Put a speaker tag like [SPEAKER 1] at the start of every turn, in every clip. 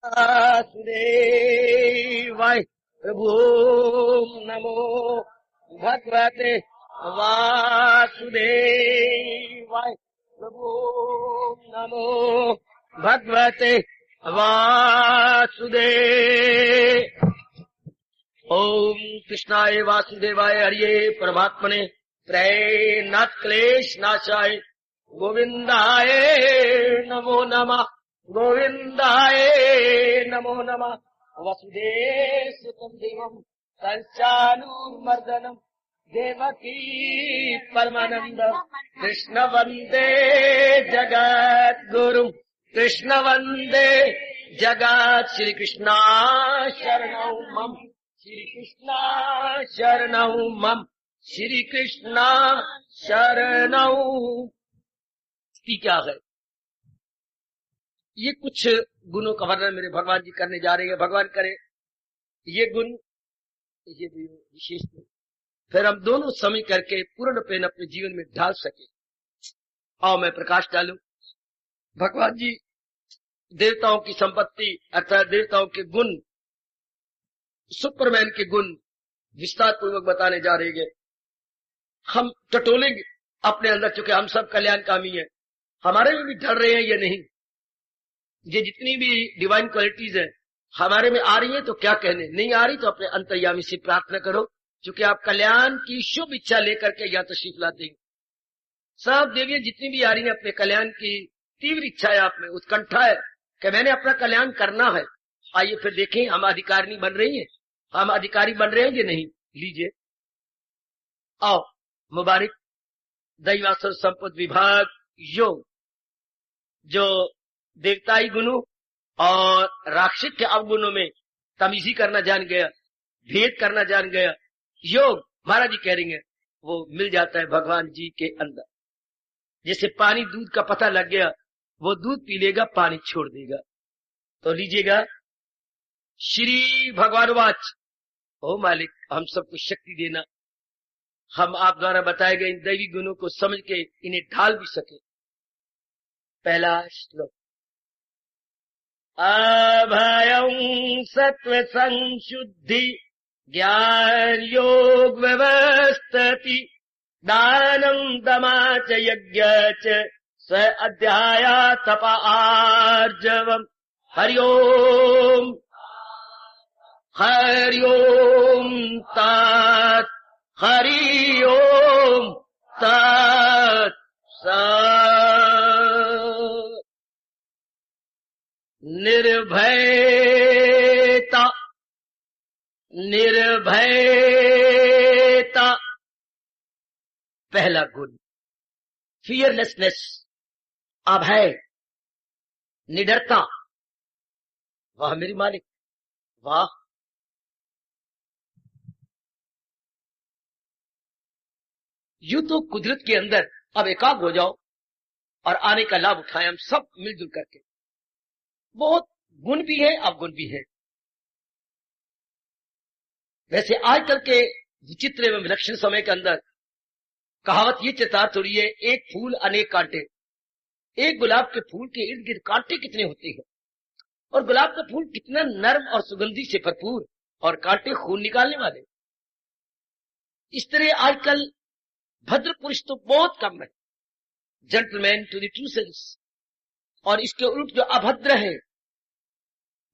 [SPEAKER 1] वासुदेवाय। प्रभु नमो भगवते वासुदेवाय। प्रभु नमो भगवते वासुदेव। ओम कृष्णाय वासुदेवाय हरिये परमात्मने प्रेरणात् क्लेश नाशाय गोविंदाय नमो नमः। गोविंदाय नमो नमः। वसुदेवसुतं देवं कंसानुमर्दनं देवकी परमानंदं कृष्ण वंदे जगद्गुरुं। कृष्ण वंदे जगत्। श्री कृष्णा शरणौ मम। श्री कृष्णा शरणौ मम। श्री कृष्णा शरणौ। क्या है ये? कुछ गुणों का वर्णन मेरे भगवान जी करने जा रहे हैं। भगवान करे ये गुण, ये विशेष, फिर हम दोनों समय करके पूर्ण पेन अपने जीवन में ढाल सके। आओ मैं प्रकाश डालूं। भगवान जी देवताओं की संपत्ति अर्थात देवताओं के गुण, सुपरमैन के गुण विस्तार पूर्वक बताने जा रहे हैं। हम टटोलेंगे अपने अंदर, चूंकि हम सब कल्याणकामी हैं। हमारे में भी ढल रहे हैं या नहीं? ये जितनी भी डिवाइन क्वालिटीज है हमारे में आ रही है तो क्या कहने, नहीं आ रही तो अपने अंतर्यामी से प्रार्थना करो, क्योंकि आप कल्याण की शुभ इच्छा लेकर के यहाँ तशरीफ लाते हैं। सब देवियां जितनी भी आ रही है अपने कल्याण की तीव्र इच्छा है, आप में उत्कंठा है कि मैंने अपना कल्याण करना है। आइए फिर देखें हम अधिकारी बन रही हैं, हम अधिकारी बन रहे हैं कि नहीं। लीजिए आओ मुबारक। दैवासुर संपद विभाग योग, जो देवताई गुणों और राक्षस के अवगुणों में तमीजी करना जान गया, भेद करना जान गया, योग महाराज जी कह रही है वो मिल जाता है भगवान जी के अंदर। जैसे पानी दूध का पता लग गया, वो दूध पी लेगा, पानी छोड़ देगा। तो लीजिएगा श्री भगवान वाच। ओ मालिक हम सबको शक्ति देना, हम आप द्वारा बताए गए इन दैवी गुणों को समझ के इन्हें ढाल भी सके। पहला श्लोक। अभयं सत्व संशुद्धि ज्ञान योग व्यवस्थिति दानं दमा च यज्ञ च स अध्याया तप आर्जवम्। हरि ओम तात। हरि ओम तात सत्। निर्भयता, निर्भयता पहला गुण। फियरलेसनेस, अभय, निडरता। वाह मेरी मालिक, वाह। यूं तो कुदरत के अंदर अब एकाग्र हो जाओ और आने का लाभ उठाएं हम सब मिलजुल करके। बहुत गुण भी है, अवगुण भी है। वैसे आजकल के विचित्र एवं विलक्षण समय के अंदर कहावत ये चितार्थ हो रही है, एक फूल अनेक कांटे। एक गुलाब के फूल के इर्द गिर्द कांटे कितने होते हैं, और गुलाब का फूल कितना नर्म और सुगंधी से भरपूर, और कांटे खून निकालने वाले। इस तरह आजकल भद्र पुरुष तो बहुत कम है, gentleman to the true sense. और इसके उल्ट जो अभद्र है,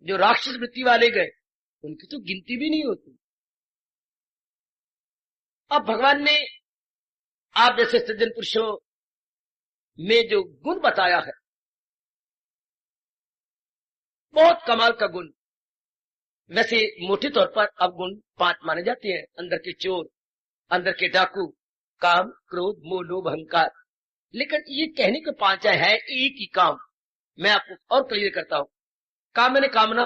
[SPEAKER 1] जो राक्षस वृत्ति वाले गए, उनकी तो गिनती भी नहीं होती। अब भगवान ने आप जैसे सज्जन पुरुषों में जो गुण बताया है, बहुत कमाल का गुण। वैसे मोटे तौर पर अब गुण 5 माने जाते हैं। अंदर के चोर, अंदर के डाकू, काम, क्रोध, मोह, लोभ, अहंकार। लेकिन ये कहने के 5 है एक ही काम। मैं आपको और क्लियर करता हूं। काम मैंने कामना।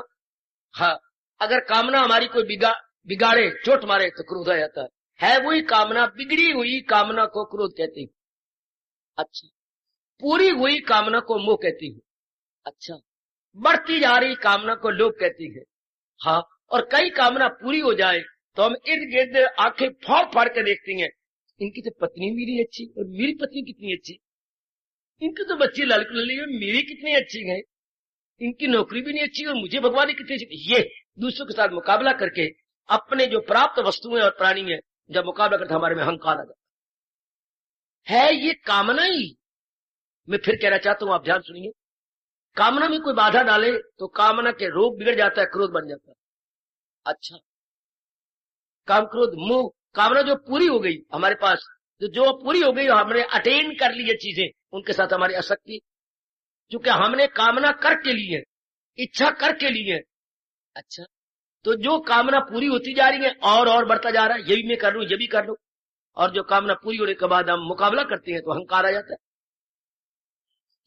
[SPEAKER 1] हाँ, अगर कामना हमारी कोई बिगाड़े, चोट मारे तो क्रोध आ जाता है वही कामना। बिगड़ी हुई कामना को क्रोध कहते हैं। अच्छा, पूरी हुई कामना को मोह कहती है। अच्छा, बढ़ती जा रही कामना को लोभ कहती है। हाँ, और कई कामना पूरी हो जाए तो हम इर्द गिर्द आंखें फाड़ फाड़ कर देखती हैं, इनकी तो पत्नी मेरी अच्छी, और मेरी पत्नी कितनी अच्छी, इनके तो बच्चे लड़की, मेरी कितनी अच्छी है। इनकी नौकरी भी नहीं अच्छी और मुझे भगवान ने कितनी, ये दूसरों के साथ मुकाबला करके अपने जो प्राप्त वस्तुएं और प्राणी है जब मुकाबला करते हमारे में अहंकार आ जाता है। ये कामना ही, मैं फिर कहना चाहता हूं, आप ध्यान सुनिए, कामना में कोई बाधा डाले तो कामना के रोग बिगड़ जाता है, क्रोध बन जाता है। अच्छा, काम क्रोध मोह, कामना जो पूरी हो गई हमारे पास, जो पूरी हो गई, हमने अटेन कर ली ये चीजें, उनके साथ हमारी आसक्ति, क्योंकि हमने कामना करके ली है, इच्छा करके ली है। अच्छा, तो जो कामना पूरी होती जा रही है और बढ़ता जा रहा है, ये भी मैं कर लूं, ये भी कर लूं, और जो कामना पूरी होने के बाद हम मुकाबला करते हैं तो अहंकार आ जाता है।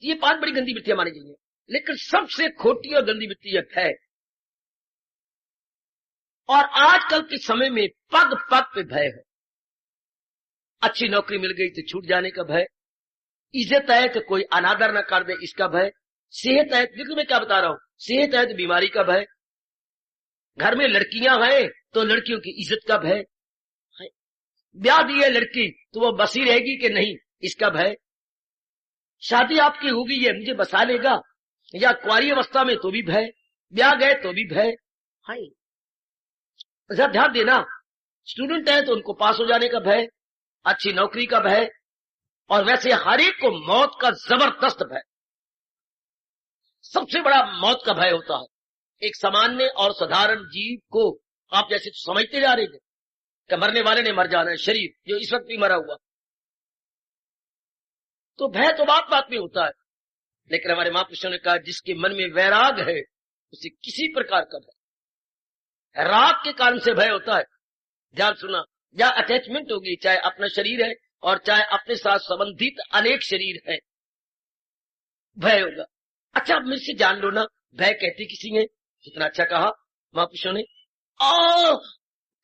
[SPEAKER 1] ये 5 बड़ी गंदी वृत्तियां मानी गई है, लेकिन सबसे खोटी और गंदी वृत्ति है। और आजकल के समय में पग पग पे भय है। अच्छी नौकरी मिल गई तो छूट जाने का भय, इज्जत है तो कोई अनादर न कर दे इसका भय, सेहत है, देखो मैं क्या बता रहा हूं, सेहत है तो बीमारी का भय, घर में लड़कियां हैं तो लड़कियों की इज्जत का भय, ब्याह दी है लड़की तो वो बसी रहेगी कि नहीं इसका भय, शादी आपकी होगी ये मुझे बसा लेगा, या कुंवारी अवस्था में तो भी भय, ब्याह गए तो भी भय। हाय, जरा ध्यान देना, स्टूडेंट है तो उनको पास हो जाने का भय, अच्छी नौकरी का भय, और वैसे हर एक को मौत का जबरदस्त भय, सबसे बड़ा मौत का भय होता है। एक सामान्य और साधारण जीव को आप जैसे समझते जा रहे थे कि मरने वाले ने मर जाना है, शरीर जो इस वक्त भी मरा हुआ, तो भय तो बात बात में होता है, लेकिन हमारे महापुरुषों ने कहा जिसके मन में वैराग है उसे किसी प्रकार का भय, राग के कारण से भय होता है। ध्यान सुना, या अटैचमेंट होगी, चाहे अपना शरीर है और चाहे अपने साथ संबंधित अनेक शरीर है, भय होगा। अच्छा, अब मुझसे जान लो ना, भय कहते किसी ने, कितना अच्छा कहा महापुरुषों ने,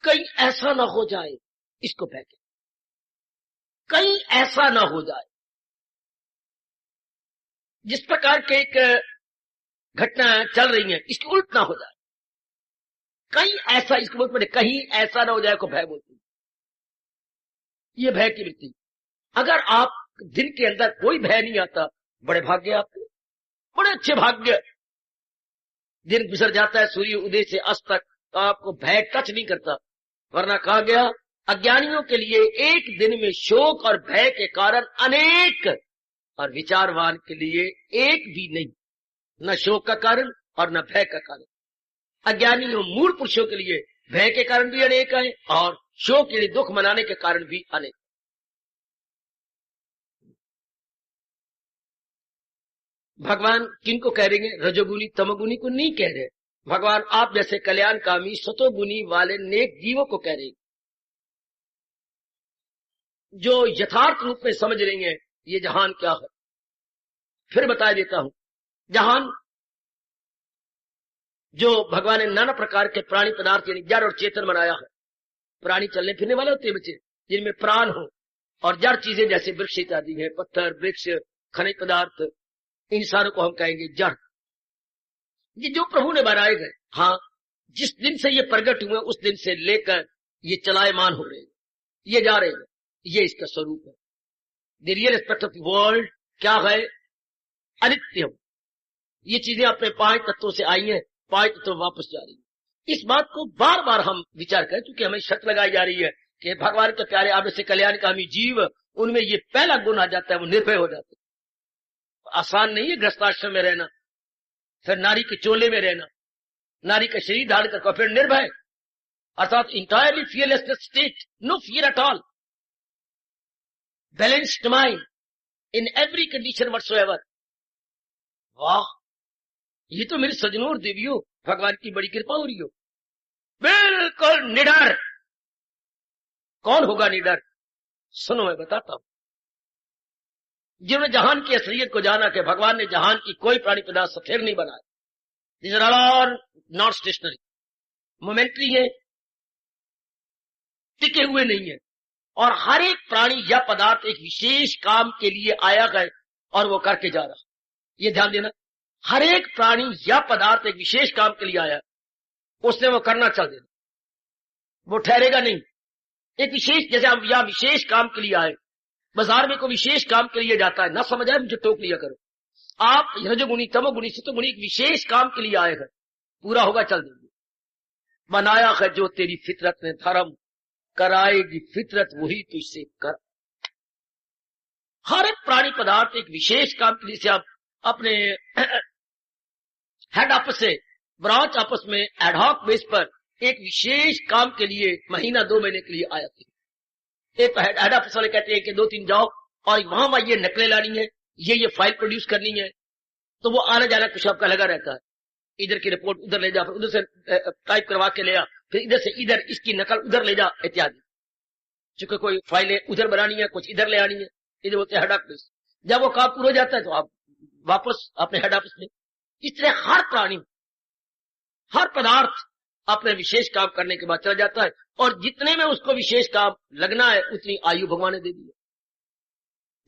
[SPEAKER 1] कहीं ऐसा ना हो जाए, इसको भय कहते, कहीं ऐसा ना हो जाए। जिस प्रकार के एक घटना चल रही है इसकी उल्ट ना हो जाए, कहीं ऐसा, इसको बोलते बड़े, कहीं ऐसा ना हो जाए को भय बोलते, ये भय की वृत्ति। अगर आप दिन के अंदर कोई भय नहीं आता, बड़े भाग्य आपके, बड़े अच्छे भाग्य, दिन गुजर जाता है सूर्य उदय से अस्त तक तो आपको भय टच नहीं करता, वरना कहा गया अज्ञानियों के लिए एक दिन में शोक और भय के कारण अनेक, और विचारवान के लिए एक भी नहीं, न शोक का कारण और न भय का कारण। अज्ञानियों मूल पुरुषों के लिए भय के कारण भी अनेक है और शोक के लिए दुख मनाने के कारण भी अनेक। भगवान किनको कह रहे हैं? रजोगुनी तमोगुनी को नहीं कह रहे, भगवान आप जैसे कल्याणकामी सतोगुनी वाले नेक जीवों को कह रहे हैं, जो यथार्थ रूप में समझ रही हैं ये जहान क्या है। फिर बता देता हूं, जहान जो भगवान ने नाना प्रकार के प्राणी पदार्थ यानी जड़ और चेतन बनाया है। प्राणी चलने फिरने वाले होते हैं बच्चे, जिनमें प्राण हो, और जड़ चीजें जैसे वृक्ष इत्यादि है, पत्थर वृक्ष खनिज पदार्थ, इन सारों को हम कहेंगे जड़। ये जो प्रभु ने बनाए गए, हाँ, जिस दिन से ये प्रकट हुए उस दिन से लेकर ये चलायमान हो रहे हैं, ये जा रहे हैं, ये इसका स्वरूप है। The real aspect of the world क्या है? अनित्य। ये चीजें अपने 5 तत्वों से आई हैं, 5 तत्व वापस जा रही है। इस बात को बार बार हम विचार करें, क्योंकि हमें शर्त लगाई जा रही है कि भगवान के प्यारे आप से कल्याणकामी जीव, उनमें ये पहला गुण आ जाता है, वो निर्भय हो जाते हैं। आसान नहीं है गृहस्थाश्रम में रहना, फिर नारी के चोले में रहना, नारी का शरीर धारण कर, फिर निर्भय, अर्थात entirely fearless state, no fear at all, balanced mind in every condition whatsoever. वाह, ये तो मेरे सजनों और देवियों भगवान की बड़ी कृपा हो रही हो। बिल्कुल निडर। कौन होगा निडर? सुनो मैं बताता हूं। जिन्होंने जहान की असलियत को जाना कि भगवान ने जहान की कोई प्राणी पदार्थ स्थिर नहीं बनाया, these are all not stationary, momentary है, टिके हुए नहीं है, और हर एक प्राणी या पदार्थ एक विशेष काम के लिए आया है और वो करके जा रहा। ये ध्यान देना, हर एक प्राणी या पदार्थ एक विशेष काम के लिए आया, उसने वो करना चल देना, वो ठहरेगा नहीं। एक विशेष, जैसे हम या विशेष काम के लिए आए, बाजार में कोई विशेष काम के लिए जाता है, ना समझ आए मुझे टोक लिया करो, आप रजोगुणी, तमोगुणी, सतोगुणी एक विशेष काम के लिए आए हैं, पूरा होगा चल देंगे। बनाया है जो तेरी फितरत ने धर्म, कराएगी फितरत वही तुझसे कर। हर एक प्राणी पदार्थ एक विशेष काम के लिए से आप अपने हेड ऑफिस से ब्रांच आपस में एडहॉक बेस पर एक विशेष काम के लिए महीना 2 महीने के लिए आया थे। एक हेड ऑफिस वाले कहते हैं कि 2-3 जाओ और वहां ये नकलें लानी है, ये फाइल प्रोड्यूस करनी है, तो वो आना जाना कुछ आपका लगा रहता है। इधर की रिपोर्ट उधर ले जा, फिर उधर से टाइप करवा के ले आ, फिर इधर से इधर इसकी नकल उधर ले जा इत्यादि। चूंकि कोई फाइलें उधर बनानी है, कुछ इधर ले आनी है, इधर बोलते हैं हेड ऑफिस। जब वो काम पूरा हो जाता है तो आप वापस अपने हेड ऑफिस में। इस तरह हर प्राणी, हर पदार्थ अपने विशेष काम करने के बाद चला जाता है, और जितने में उसको विशेष काम लगना है उतनी आयु भगवान ने दे दी है।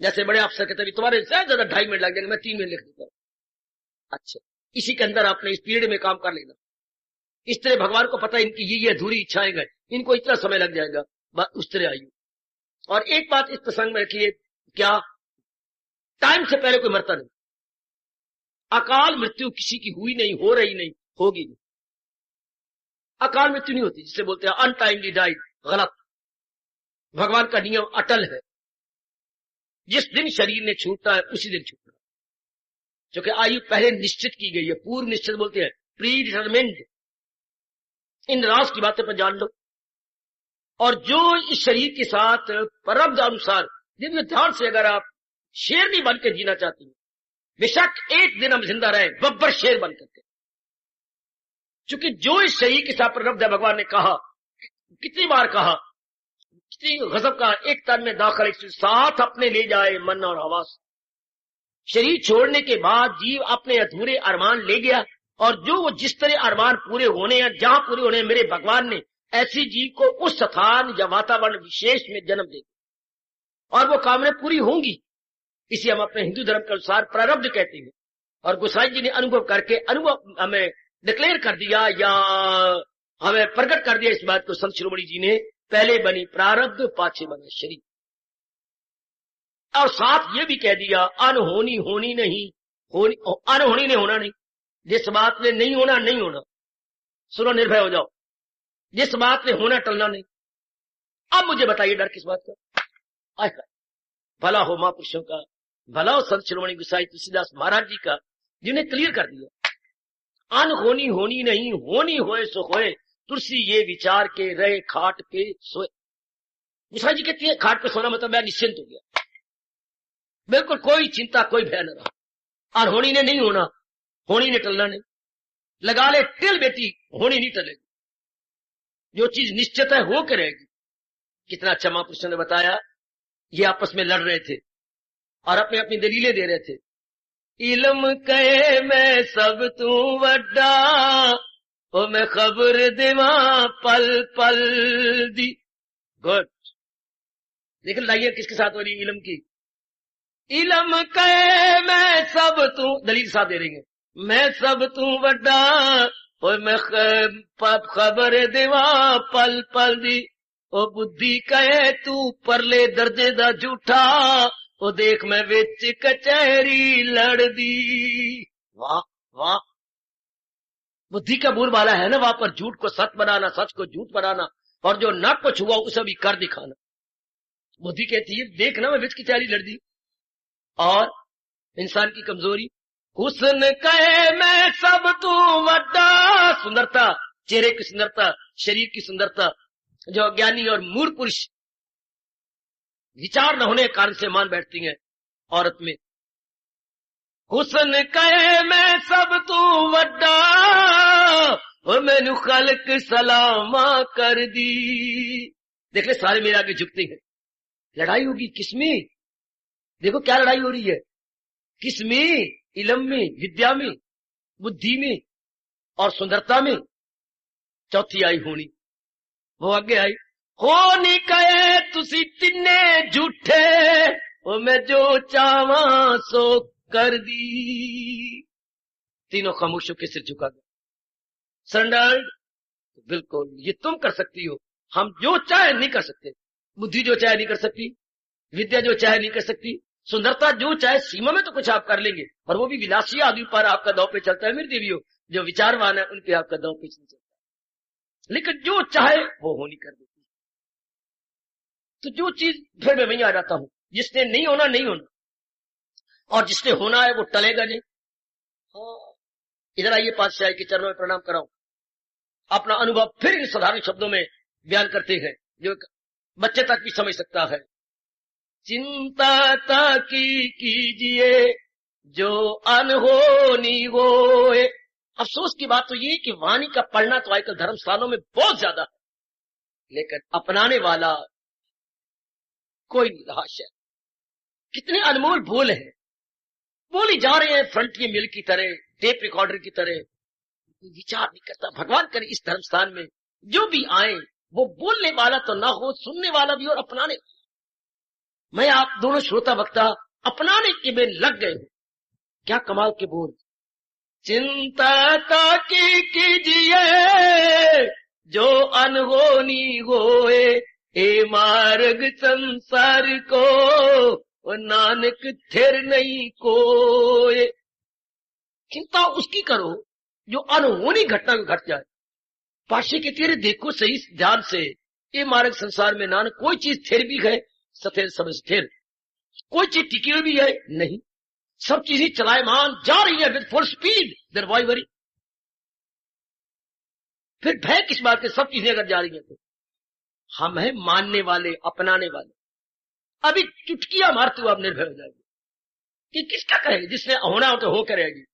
[SPEAKER 1] जैसे बड़े अफसर कहते हैं तुम्हारे ज्यादा 2.5 मिनट लग जाएंगे, मैं 3 मिनट लिख देता हूं। अच्छा, इसी के अंदर आपने इस पीरियड में काम कर लेना। इस तरह भगवान को पता है इनकी ये अधूरी इच्छाएं गए, इनको इतना समय लग जाएगा, उस तरह आयु। और एक बात इस प्रसंग में रखिए, क्या टाइम से पहले कोई मरता नहीं। अकाल मृत्यु किसी की हुई नहीं, हो रही नहीं, होगी नहीं। अकाल मृत्यु नहीं होती, जिसे बोलते हैं अनटाइमली डाइड, गलत। भगवान का नियम अटल है, जिस दिन शरीर ने छूटना है उसी दिन छूटना, क्योंकि आयु पहले निश्चित की गई है, पूर्व निश्चित बोलते हैं, प्री डिटरमिन्ड। इन राज की बातें पर जान लो। और जो इस शरीर के साथ प्रारब्ध अनुसार, जिनमें ध्यान से अगर आप शेरनी बन के जीना चाहती हैं, बेशक एक दिन हम जिंदा रहे बब्बर शेर बन करके, क्योंकि जो इस शरीर के साथ प्रारब्ध है, भगवान ने कहा, कितनी बार कहा, कितनी गजब का, एक तन में दाखिल एक साथ अपने ले जाए मन और हवास। शरीर छोड़ने के बाद जीव अपने अधूरे अरमान ले गया, और जो वो जिस तरह अरमान पूरे होने हैं, जहां पूरे होने हैं, मेरे भगवान ने ऐसी जीव को उस स्थान या वातावरण विशेष में जन्म दे, और वो कामनें पूरी होंगी। इसे हम अपने हिंदू धर्म के अनुसार प्रारब्ध कहते हैं। और गोसाई जी ने अनुभव करके अनुभव हमें डिक्लेयर कर दिया, या हमें प्रकट कर दिया इस बात को, संत शिरोमणि जी ने, पहले बनी प्रारब्ध पाछे बना शरीर। और साथ ये भी कह दिया, अनहोनी होनी नहीं, होनी अनहोनी ने होना नहीं। जिस बात में नहीं होना नहीं होना, सुनो निर्भय हो जाओ, जिस बात में होना टलना नहीं। अब मुझे बताइए डर किस बात का? भला हो महापुरुषों का, भला हो संत शिरोमणि गोसाई तुलसीदास महाराज जी का, जिन्हें क्लियर कर दिया, अनहोनी होनी नहीं, होनी होए सो होए, तुलसी ये विचार के रहे खाट पे सोए। गोसाई जी कहती है खाट पे सोना मतलब मैं निश्चिंत हो गया, बिल्कुल कोई चिंता कोई भय न रहा। और होनी ने नहीं होना, होनी ने टलना नहीं। लगा ले टिल बेटी, होनी नहीं टलेगी। जो चीज निश्चित है हो के रहेगी। कितना अच्छा महापुरुषों ने बताया। ये आपस में लड़ रहे थे और अपनी अपनी दलीलें दे रहे थे। इल्म कहे मैं सब तू वड्डा, ओ मैं खबर देवा पल पल दी। गुड। लेकिन लाइए किसके साथ हो रही इल्म की? इल्म कहे मैं सब तू, दलील साथ दे रही है, मैं सब तू वड्डा, और मैं खबर देवा पल पल दी। ओ बुद्धि कहे तू परले दर्जे दा झूठा, ओ देख मैं विच कचहरी लड़ दी। वाह वाह, बुद्धि का बोल वाला है ना वहां पर, झूठ को सच बनाना, सच को झूठ बनाना, और जो नाक को छुआ उसे भी कर दिखाना। बुद्धि कहती है देखना मैं विच कचहरी लड़ दी। और इंसान की कमजोरी, हुस्न कहे मैं सब तू वड्डा, सुंदरता, चेहरे की सुंदरता, शरीर की सुंदरता, जो ज्ञानी और मूर्ख पुरुष विचार न होने के कारण से मान बैठती है औरत में। हुस्न कहे मैं सब तू वड्डा, और मैनू खलक सलामा कर दी। देख ले सारे मेरे आगे झुकते हैं। लड़ाई होगी किसमें? देखो क्या लड़ाई हो रही है, किसमें? इल्म में, विद्या में, बुद्धि में और सुंदरता में। चौथी आई होनी, वो आगे आई, होनी कहे तुसी तिन्ने झूठे, ओ मैं जो चावा सो कर दी। तीनों खामोशों के सिर झुका गया, सरेंडर्ड। बिल्कुल ये तुम कर सकती हो, हम जो चाहे नहीं कर सकते। बुद्धि जो चाहे नहीं कर सकती, विद्या जो चाहे नहीं कर सकती, सुंदरता जो चाहे सीमा में तो कुछ आप कर लेंगे, और वो भी विलासी आदमी पर आपका दांव पे चलता है। मेरी देवियों, जो विचारवान है उनके आपका दांव पे चलता है, लेकिन जो चाहे वो होनी कर देती है। तो जो चीज, फिर मैं वहीं आ जाता हूं, जिसने नहीं होना नहीं होना, और जिसने होना है वो टलेगा नहीं। हाँ, इधर आइए, पातशाही के चरणों में प्रणाम कराऊं। अपना अनुभव फिर इन साधारण शब्दों में बयान करते हैं, जो बच्चे तक भी समझ सकता है। चिंता ताकी कीजिए जो अनहोनी होए। अफसोस की बात तो ये कि वाणी का पढ़ना तो आजकल धर्म स्थानों में बहुत ज्यादा है, लेकिन अपनाने वाला कोई निराश है। कितने अनमोल बोल हैं, बोली जा रहे हैं फ्रंट की मिल की तरह, टेप रिकॉर्डर की तरह। विचार नहीं करता। भगवान करे इस धर्म स्थान में जो भी आए वो बोलने वाला तो ना हो, सुनने वाला भी और अपनाने वाला। मैं आप दोनों श्रोता वक्ता अपनाने के में लग गए। क्या कमाल के बोल। चिंता ताकी कीजिए जो अनहोनी होए, ए मार्ग संसार को और नानक थिर नहीं कोए। चिंता उसकी करो जो अनहोनी घटना में घट जाए। पाशे के तेरे देखो सही ध्यान से, ये मार्ग संसार में नानक कोई चीज थिर भी है, सथेर सब स्थिर। कोई चीज टिकी हुई भी है नहीं, सब चीजें चलायमान जा रही है with full speed. There why worry. फिर भय किस बात के, सब चीजें अगर जा रही है तो हम हैं मानने वाले, अपनाने वाले। अभी चुटकियां मारते हुए आप निर्भय हो जाएंगे कि किसका कहे, जिसने होना हो तो हो करेगी,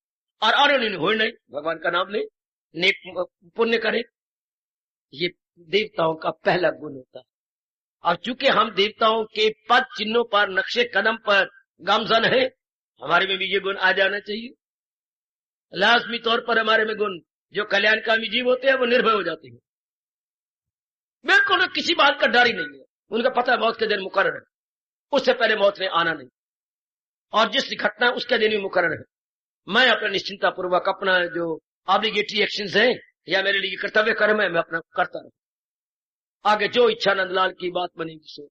[SPEAKER 1] और अरे हो नहीं, भगवान का नाम ले, नेक पुण्य करे। ये देवताओं का पहला गुण होता है। और चूंकि हम देवताओं के पद चिन्हों पर, नक्शे कदम पर गामजन है, हमारे में भी ये गुण आ जाना चाहिए। लाजमी तौर पर हमारे में गुण, जो कल्याणकामी जीव होते हैं वो निर्भय हो जाते हैं। बिल्कुल किसी बात का डर ही नहीं है, उनका पता है मौत के दिन मुकर्रर है, उससे पहले मौत ने आना नहीं, और जिस घटना है उसके दिन भी मुकर्रर है। मैं अपना निश्चिंता पूर्वक अपना जो ऑब्लिगेटरी एक्शंस हैं या मेरे लिए कर्तव्य कर्म है, मैं अपना करता रहूं। आगे जो इच्छा नंदलाल की बात बनेगी सो।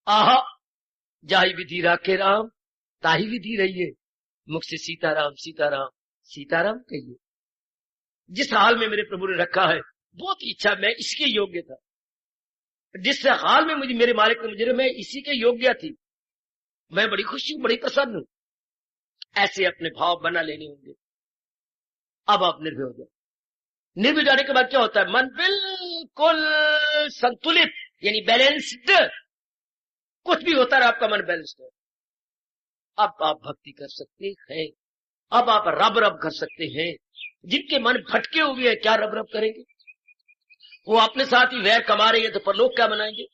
[SPEAKER 1] आहा, जाही विधि राखे राम ताही विधि रहिए, मुख से सीताराम सीताराम सीताराम कहिए। जिस हाल में मेरे प्रभु ने रखा है, बहुत इच्छा मैं इसके योग्य था। जिस हाल में मुझे मेरे मालिक ने मुझे, मैं इसी के योग्य थी। मैं बड़ी खुशी हूं, बड़ी प्रसन्न हूं। ऐसे अपने भाव बना लेने होंगे। अब आप निर्भय हो जाए। निर्भय जाने के बाद क्या होता है, मन बिल्कुल संतुलित, यानी बैलेंस्ड। कुछ भी होता है आपका मन बैलेंस्ड है। अब आप भक्ति कर सकते हैं, अब आप रब रब कर सकते हैं। जिनके मन भटके हुए हैं, क्या रब रब करेंगे? वो अपने साथ ही वैर कमा रहे हैं तो परलोक क्या बनाएंगे?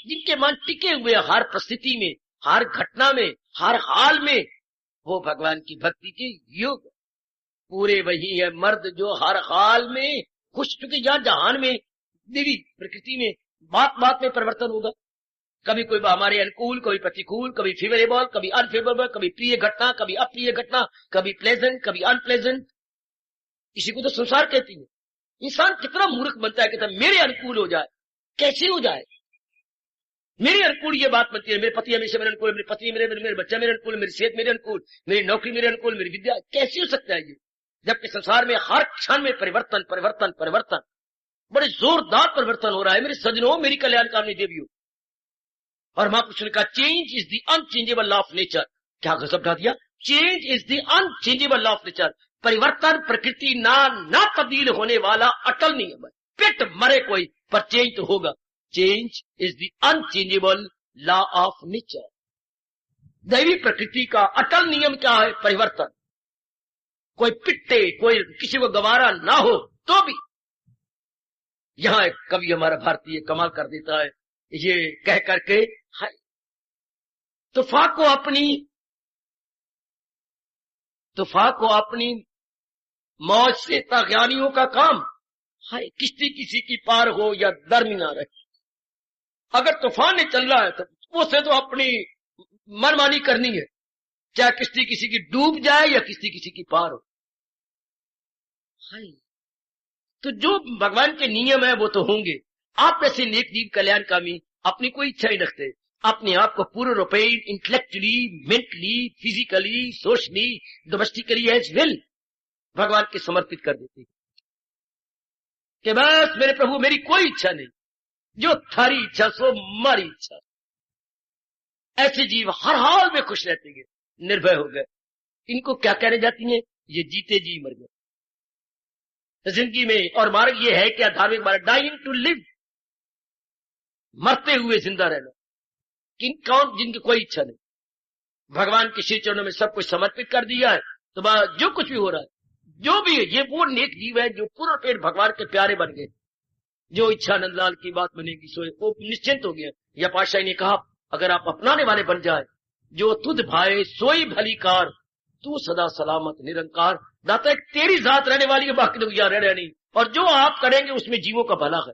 [SPEAKER 1] जिनके मन टिके हुए हर परिस्थिति में, हर घटना में, हर हाल में, वो भगवान की भक्ति के योग पूरे वही है मर्द जो हर हाल में खुश। चुके यहाँ जहान में, देवी प्रकृति में बात बात में परिवर्तन होगा। कभी कोई हमारे अनुकूल, कभी प्रतिकूल, कभी फेवरेबल, कभी अनफेवरेबल, कभी प्रिय घटना, कभी अप्रिय घटना, कभी प्लेजेंट, कभी अनप्लेजेंट। इसी को तो संसार कहती है। इंसान कितना मूर्ख बनता है, कहता है मेरे अनुकूल हो जाए। कैसे हो जाए? मेरे अनुकूल ये बात बनती है, मेरे पति हमेशा मेरे अनुकूल, मेरे पति मेरे बच्चा मेरे अनुकूल, मेरी सेहत मेरे अनुकूल, मेरी नौकरी मेरे अनुकूल, मेरी विद्या। कैसे हो सकता है ये? जबकि संसार में हर क्षण में परिवर्तन परिवर्तन परिवर्तन, बड़े जोरदार परिवर्तन हो रहा है। मेरे सजनों, मेरी कल्याणकामनी देवियों। और महापुरुष ने कहा change is the unchangeable law of nature. क्या गजब ढा दिया, change is the unchangeable law of nature. परिवर्तन प्रकृति ना तब्दील होने वाला अटल नियम है। पेट मरे कोई, पर चेंज तो होगा। Change is the unchangeable law of nature. दैवी प्रकृति का अटल नियम क्या है? परिवर्तन। कोई पिट्टे, कोई किसी को गवारा ना हो तो भी। यहां एक कवि हमारा भारतीय कमाल कर देता है, ये कह करके, तूफा को अपनी मौज से ताज्ञानियों का काम, हाय किश्ती किसी की पार हो या दरमियान रहे। अगर तूफान ने चल रहा है तो उसे तो अपनी मनमानी करनी है, चाहे किश्ती किसी की डूब जाए या किश्ती किसी की पार हो। हाय, तो जो भगवान के नियम है वो तो होंगे। आप ऐसे नेक जीव कल्याणकामी अपनी कोई इच्छा ही रखते, अपने आप को पूरे रूपे intellectually, mentally, physically, socially, domestically as well भगवान के समर्पित कर देती है कि बस मेरे प्रभु मेरी कोई इच्छा नहीं, जो थारी इच्छा सो मारी इच्छा। ऐसे जीव हर हाल में खुश रहते हैं, निर्भय हो गए। इनको क्या कहने जाती हैं? ये जीते जी मर गए जिंदगी में। और मार्ग ये है क्या? धार्मिक मार्ग, डाइंग टू लिव, मरते हुए जिंदा रहना। किन कौन? जिनकी कोई इच्छा नहीं, भगवान के श्री चरणों में सब कुछ समर्पित कर दिया है। तो जो कुछ भी हो रहा है, जो भी है, ये वो नेक जीव है जो पूरा पेट भगवान के प्यारे बन गए। जो इच्छा नंदलाल की बात बनेगी सोए, वो निश्चिंत हो गया। या पातशाही ने कहा, अगर आप अपनाने वाले बन जाए, जो तुध भाए सोई भली कार, तू सदा सलामत निरंकार। दाता एक तेरी जात रहने वाली है, बाकी तो रहने नहीं। और जो आप करेंगे उसमें जीवों का भला है,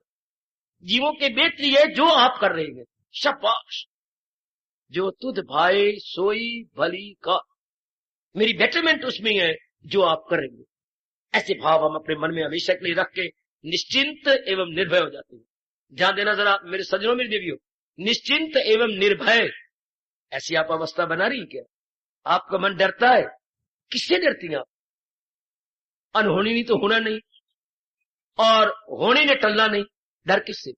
[SPEAKER 1] जीवों के बेहतरी है जो आप कर रहे हैं। शाबाश। जो तुध भाए सोई भली कार, मेरी बेटरमेंट उसमें है जो आप करेंगे। ऐसे भाव हम अपने मन में हमेशा के लिए रख के निश्चिंत एवं निर्भय हो जाते हैं। ध्यान देना जरा मेरे सज्जनों, मेरी देवियों, निश्चिंत एवं निर्भय, ऐसी आप अवस्था बना रही क्या? आपका मन डरता है? किससे डरती हैं आप? अनहोनी नहीं तो होना नहीं, और होने ने टलना नहीं। डर किससे?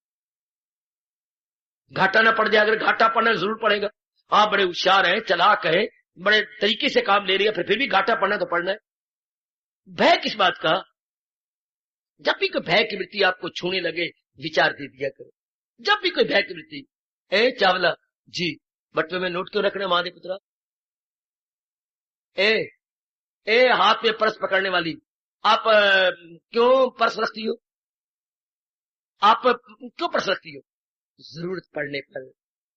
[SPEAKER 1] घाटा ना पड़ जाए। अगर घाटा पड़ना जरूर पड़ेगा। आप बड़े होशियार हैं, चालाक है, बड़े तरीके से काम ले रही है, फिर भी घाटा पड़ना तो पड़ना है। भय किस बात का? जब भी कोई भय की वृत्ति आपको छूने लगे, विचार दे दिया करो। जब भी कोई भय की वृत्ति, ए चावला जी, बटवे में नोट क्यों रखना महादेव पुत्रा? ए हाथ में पर्स पकड़ने वाली, आप क्यों पर्स रखती हो? आप क्यों पर्स रखती हो? जरूरत पड़ने पर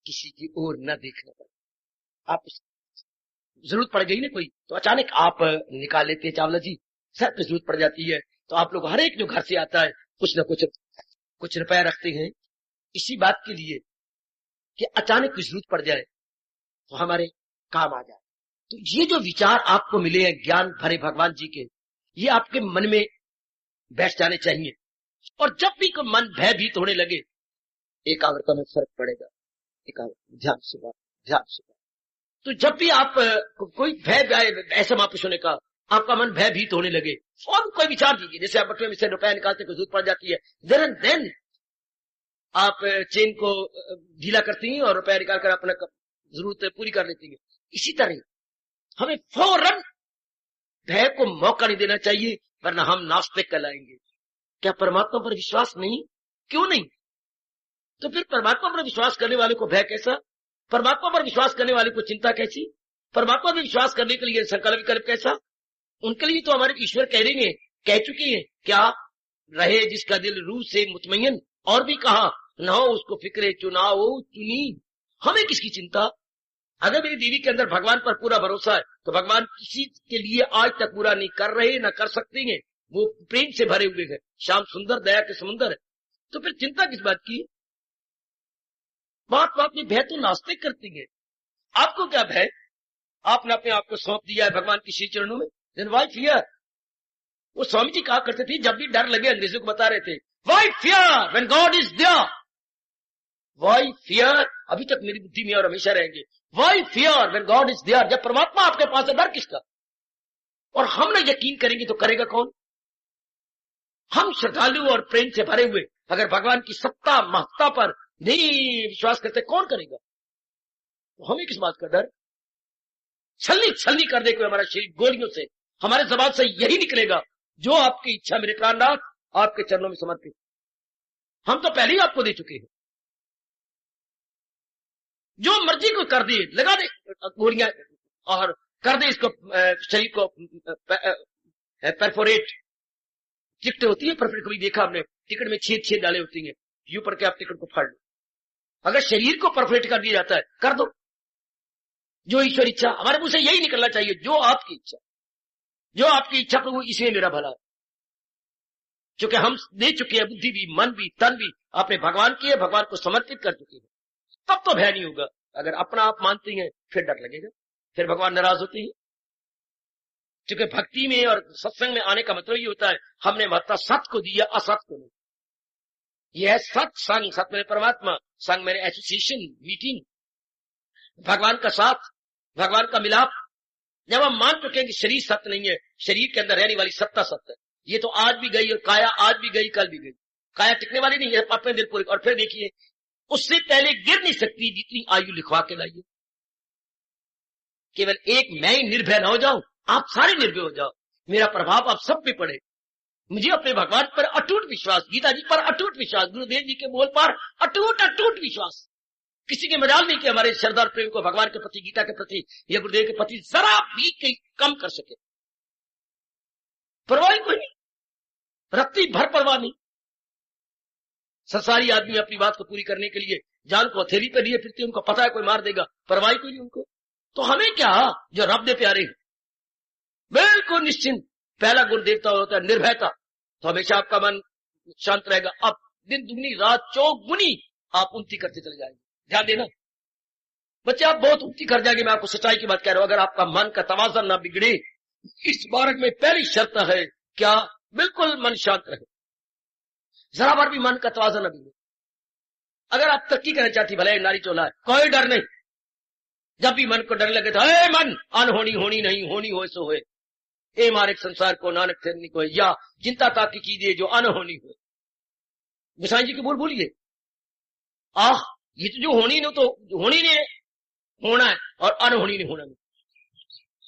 [SPEAKER 1] किसी की ओर न देखना पड़े। आप जरूरत पड़ गई ना कोई, तो अचानक आप निकाल लेते हैं, चावला जी सर पे जरूरत पड़ जाती है। तो आप लोग हर एक जो घर से आता है कुछ न कुछ रुपया रखते हैं, इसी बात के लिए कि अचानक कुछ जरूरत पड़ जाए तो हमारे काम आ जाए। तो ये जो विचार आपको मिले हैं ज्ञान भरे भगवान जी के, ये आपके मन में बैठ जाने चाहिए। और जब भी कोई मन भयभीत होने लगे, एकाग्रता में फर्क पड़ेगा। एकाग्र, ध्यान से बात, ध्यान से बात। तो जब भी आप कोई भय, ऐसा महापुरुषों ने कहा, आपका मन भयभीत होने लगे, फौरन कोई विचार कीजिए। जैसे आप बटुए में से रुपया निकालते कोई जरूरत पड़ जाती है, देन आप चेन को ढीला करती हैं और रुपया निकालकर अपना जरूरत पूरी कर लेती है। इसी तरह हमें फौरन भय को मौका नहीं देना चाहिए, वरना हम नास्तिक कहलाएंगे। क्या परमात्मा पर विश्वास नहीं? क्यों नहीं? तो फिर परमात्मा पर विश्वास करने वाले को भय कैसा? परमात्मा पर विश्वास करने वाले को चिंता कैसी? परमात्मा पर विश्वास करने के लिए संकल्प विकल्प कैसा? उनके लिए तो हमारे ईश्वर कह चुके हैं, क्या रहे जिसका दिल रूह से मुतमय्यन, और भी कहा न हो उसको फिक्रे चुनाव चुनी। हमें किसकी चिंता? अगर मेरी देवी के अंदर भगवान पर पूरा भरोसा है, तो भगवान किसी के लिए आज तक पूरा नहीं कर रहे, न कर सकते हैं। वो प्रेम से भरे हुए हैं, श्याम सुंदर दया के समुंदर है। तो फिर चिंता किस बात की? बात में भय तो नास्तिक करती है। आपको क्या भय? आपने अपने आप को सौंप दिया है भगवान की श्री चरणों में। Then why fear? वो स्वामी जी कहा करते थे, जब भी डर लगे, अंग्रेजों को बता रहे थे, why fear when God is there. Why fear अभी तक मेरी बुद्धि में और हमेशा रहेंगे। Why fear when God is there? जब परमात्मा आपके पास है, डर किसका? और हम न यकीन करेंगे तो करेगा कौन? हम श्रद्धालु और प्रेम से भरे हुए अगर भगवान की सत्ता महत्ता पर नहीं विश्वास करते, कौन करेगा? तो हमें किस बात का डर? छलनी कर दे कोई हमारा शरीर गोलियों से, हमारे जबान से यही निकलेगा, जो आपकी इच्छा मेरे प्राणनाथ आपके चरणों में समर्पित। हम तो पहले ही आपको दे चुके हैं। जो मर्जी को कर दे, लगा दे गोलियां और कर दे इसको, शरीर को परफोरेट। टिकट होती है परफोरेट, कभी देखा हमने? टिकट में छेद डाले होती है, यूं पर के आप टिकट को फाड़ लो। अगर शरीर को परफोरेट कर दिया जाता है, कर दो जो ईश्वर इच्छा। हमारे मुंह से यही निकलना चाहिए, जो आपकी इच्छा, जो आपकी इच्छा प्रभु, इसमें मेरा भला है। क्योंकि हम दे चुके हैं, बुद्धि भी, मन भी, तन भी आपने भगवान की है, भगवान को समर्पित कर चुके हैं। तब तो भय नहीं होगा। अगर अपना आप मानती हैं, फिर डर लगेगा, फिर भगवान नाराज होते हैं। क्योंकि भक्ति में और सत्संग में आने का मतलब ये होता है, हमने महत्ता सत्य को दिया, असत को नहीं। यह है सत्संग। सत्य मेरे परमात्मा, संग मेरे एसोसिएशन, मीटिंग। भगवान का साथ, भगवान का मिलाप। जब हम मान चुके हैं कि शरीर सत्य नहीं है, शरीर के अंदर रहने वाली सत्ता सत्य है, ये तो आज भी गई और काया आज भी गई कल भी गई, काया टिकने वाली नहीं है अपने दिल पूरे। और फिर देखिए उससे पहले गिर नहीं सकती जितनी आयु लिखवा के लाइए। केवल एक मैं ही निर्भय न हो जाऊं, आप सारे निर्भय हो जाओ, मेरा प्रभाव आप सब पे पड़े। मुझे अपने भगवान पर अटूट विश्वास, गीता जी पर अटूट विश्वास, गुरुदेव जी के बोल पर अटूट अटूट विश्वास। किसी के मजाल नहीं कि हमारे श्रद्धा प्रेम को भगवान के प्रति, गीता के प्रति या गुरुदेव के प्रति जरा भी कम कर सके। परवाह कोई नहीं, रत्ती भर परवाह नहीं। संसारी आदमी अपनी बात को पूरी करने के लिए जान को हथेली पे लिए फिरते, उनको पता है कोई मार देगा, परवाह कोई नहीं उनको। तो हमें क्या, जो रब दे प्यारे बिल्कुल निश्चिंत। पहला गुण देवता होता है निर्भयता, तो हमेशा आपका मन शांत रहेगा। अब दिन दुगनी रात चौगुनी आप उन्नति करते चले जाएंगे। ध्यान देना बच्चे, आप बहुत उन्नति कर जाएंगे। मैं आपको सच्चाई की बात कह रहा हूं। अगर आपका मन का तवाज़ुन ना बिगड़े, इस मार्ग में पहली शर्त है क्या, बिल्कुल मन शांत रहे, जरा बार भी मन का तवाज़ुन ना बिगड़े। अगर आप तरक्की करना चाहती, भले नारी चोला है, कोई डर नहीं। जब भी मन को डर लगे तो हे मन, अनहोनी होनी नहीं, होनी हो सो होए, ए मारे संसार को नानक थिरनी को, या चिंता ताकि कीजिए जो अनहोनी हो। गोसाई जी की बोल बोलिए, आह ये तो जो होनी नहीं, तो होनी नहीं होना है और अनहोनी नहीं होना नहीं।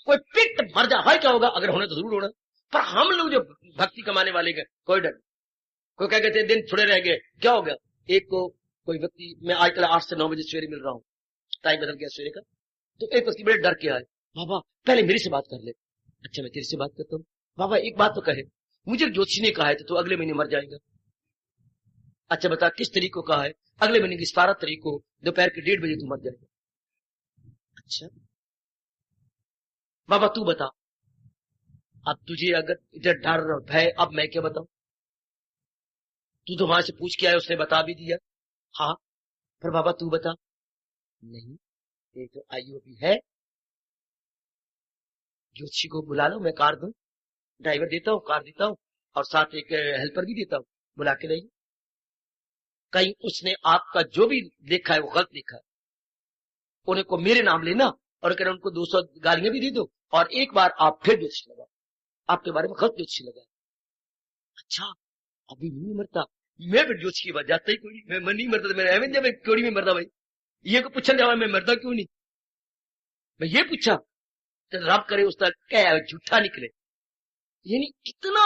[SPEAKER 1] कोई पिट मर जा, है क्या होगा, अगर होना तो जरूर होना। पर हम लोग जो भक्ति कमाने वाले गए, कोई डर। कोई कह गए दिन थोड़े रह गए, क्या हो गया। एक को कोई व्यक्ति, मैं आजकल 8 से 9 बजे सवेरे मिल रहा हूं, टाइम बदल गया सवेरे का, तो एक व्यक्ति बड़े डर के आए, बाबा पहले मेरे से बात कर ले। अच्छा मैं तेरे से बात करता हूँ। बाबा एक बात तो कहे, मुझे ज्योतिषी ने कहा है तो अगले महीने मर जाएगा। अच्छा बता किस तारीख को कहा है, अगले महीने की 17 तारीख को दोपहर के 1:30 बजे तू मर जाएगा। अच्छा बाबा तू बता, अब तुझे अगर इधर डर और भय, अब मैं क्या बताऊं। तू तो वहां से पूछ के आया, उसने बता भी दिया। हाँ पर बाबा तू बता। नहीं ये तो आयु अभी है, ज्योतिषी को बुला लो, मैं कार दूं, ड्राइवर देता हूं, कार देता हूं, और साथ एक हेल्पर भी देता हूं, बुला के लाइए। कहीं उसने आपका जो भी देखा है वो गलत देखा है, उन्हें को मेरे नाम लेना और कहना उनको 200 गालियां भी दे दो, और एक बार आप फिर ज्योतिष लगाओ, आपके बारे में गलत ज्योतिष लगाए। अच्छा अभी नहीं मरता, मैं फिर ज्योतिष की बात जाता ही कोई नहीं, मैं नहीं मरता तो मेरा जब क्यों नहीं मरता भाई, ये को पूछा जावा मैं मरता क्यों नहीं। मैं ये पूछा तो रब करे उसका क्या झूठा निकले। यानी कितना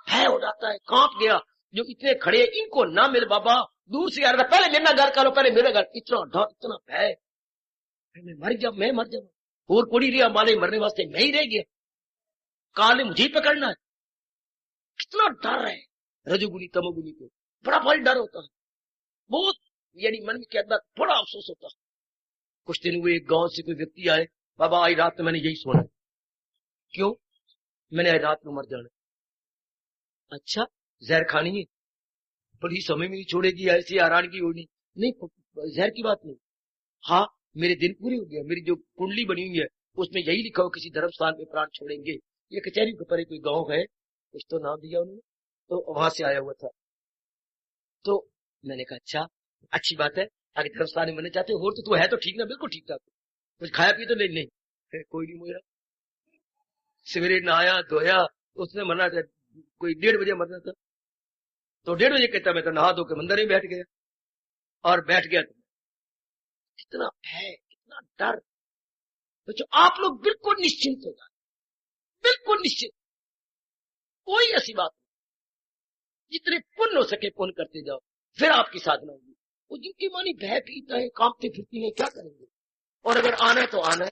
[SPEAKER 1] भय हो जाता है, कांप गया। जो इतने खड़े, इनको ना मिल बाबा, दूर से आ रहा था, पहले मेरा घर का लो, पहले मेरा घर। इतना डर, इतना भय, मैं मर जाऊं, मैं मर जाऊं, और कोई रिया माले मरने वास्ते मैं ही रह गया, काले मुझे ही पकड़ना है। कितना डर है रजोगुनी तमोगुनी को, बड़ा भारी डर होता है बहुत। यानी मन में क्या बड़ा अफसोस होता है। कुछ दिन हुए एक गांव से कोई व्यक्ति आए, बाबा आज रात में मैंने यही सोना। क्यों, मैंने आज रात में मर जाना। अच्छा जहर खानी है, पुलिस हमें भी नहीं छोड़ेगी, ऐसी हैरान की होनी नहीं, जहर की बात नहीं। हाँ मेरे दिन पूरे हो गया, मेरी जो कुंडली बनी हुई है उसमें यही लिखा हो किसी धर्म स्थान में प्राण छोड़ेंगे। ये कचहरी के परे कोई गांव है, कुछ तो नाम दिया उन्होंने, तो वहां से आया हुआ था। तो मैंने कहा अच्छा अच्छी बात है, आगे धर्म स्थान में बनना चाहते हो, तो तू है तो ठीक ना, बिल्कुल ठीक ठाक, कुछ खाया पी तो नहीं, कोई नहीं मोया। सवेरे नहाया धोया, उसने मरना था, कोई 1:30 बजे मरना था, तो 1:30 बजे कहता मैं तो नहा धो के मंदिर में बैठ गया, और बैठ गया तो कितना भय, कितना डर। तो आप लोग बिल्कुल निश्चिंत हो जाए, बिल्कुल निश्चिंत, कोई ऐसी बात नहीं। जितने पुण्य हो सके पुण्य करते जाओ, फिर आपकी साधना होगी। वो जिनकी मानी भय पीता है, कांपते फिरती है, क्या करेंगे। और अगर आना है तो आना है।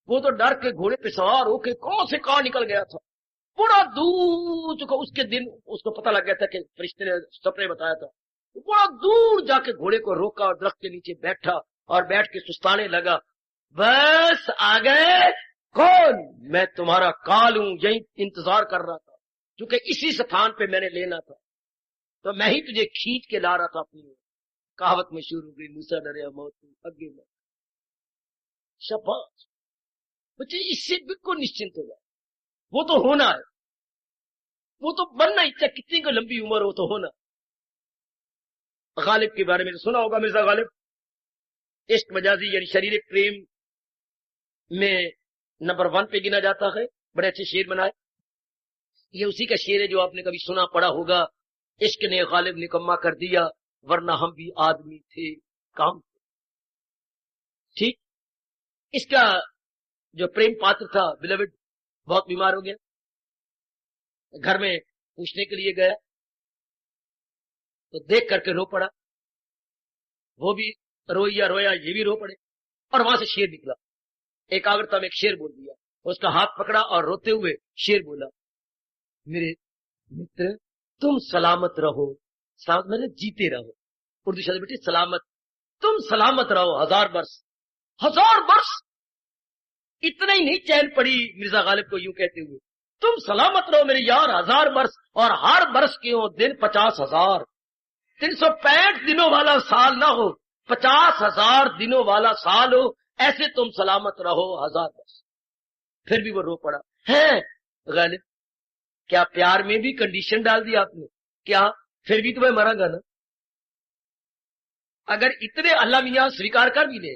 [SPEAKER 1] वो तो डर के घोड़े पे सवार होके कौन से कहां निकल गया था, बड़ा दूर चुका। उसके दिन उसको पता लग गया था कि फरिश्ते ने सपने बताया था। बड़ा दूर जाके घोड़े को रोका और दरख्त के नीचे बैठा, और बैठ के सुस्ताने लगा, बस आ गए। कौन, मैं तुम्हारा काल हूं, यही इंतजार कर रहा था, क्योंकि इसी स्थान पे मैंने लेना था, तो मैं ही तुझे खींच के ला रहा था अपनी ओर। कहावत मशहूर हो गई, मूसा डरे मौत अगे मौत। शाबाश बच्चे, इससे बिल्कुल निश्चिंत हो जाए। वो तो होना है, वो तो बनना ही, चाहे कितनी को लंबी उम्र हो तो होना। गालिब के बारे में सुना होगा, मिर्जा गालिब, इश्क मजाजी यानी शारीरिक प्रेम में नंबर 1 पे गिना जाता है। बड़े अच्छे शेर बनाए। ये उसी का शेर है जो आपने कभी सुना पड़ा होगा, इश्क ने गालिब निकम्मा कर दिया वरना हम भी आदमी थे काम। ठीक, इसका जो प्रेम पात्र था बिलवड बहुत बीमार हो गया, घर में पूछने के लिए गया तो देख करके रो पड़ा, वो भी रोया ये भी रो पड़े, और वहां से शेर निकला। एकाग्रता में एक शेर बोल दिया, उसका हाथ पकड़ा और रोते हुए शेर बोला, मेरे मित्र तुम सलामत रहो, सलामत मैंने जीते रहो, उर्दू शब्द बेटे सलामत, तुम सलामत रहो 1000 वर्ष, 1000 वर्ष। इतना ही नहीं चैन पड़ी मिर्जा गालिब को यूं कहते हुए, तुम सलामत रहो मेरे यार 1000 वर्ष, और हर वर्ष के हो दिन 50,000, 365 दिनों वाला साल ना हो, 50,000 दिनों वाला साल हो, ऐसे तुम सलामत रहो 1000 वर्ष। फिर भी वो रो पड़ा। है गालिब, क्या प्यार में भी कंडीशन डाल दी आपने? क्या फिर भी तुम्हें मरांगा ना? अगर इतने अल्लाह मियां स्वीकार कर भी ले,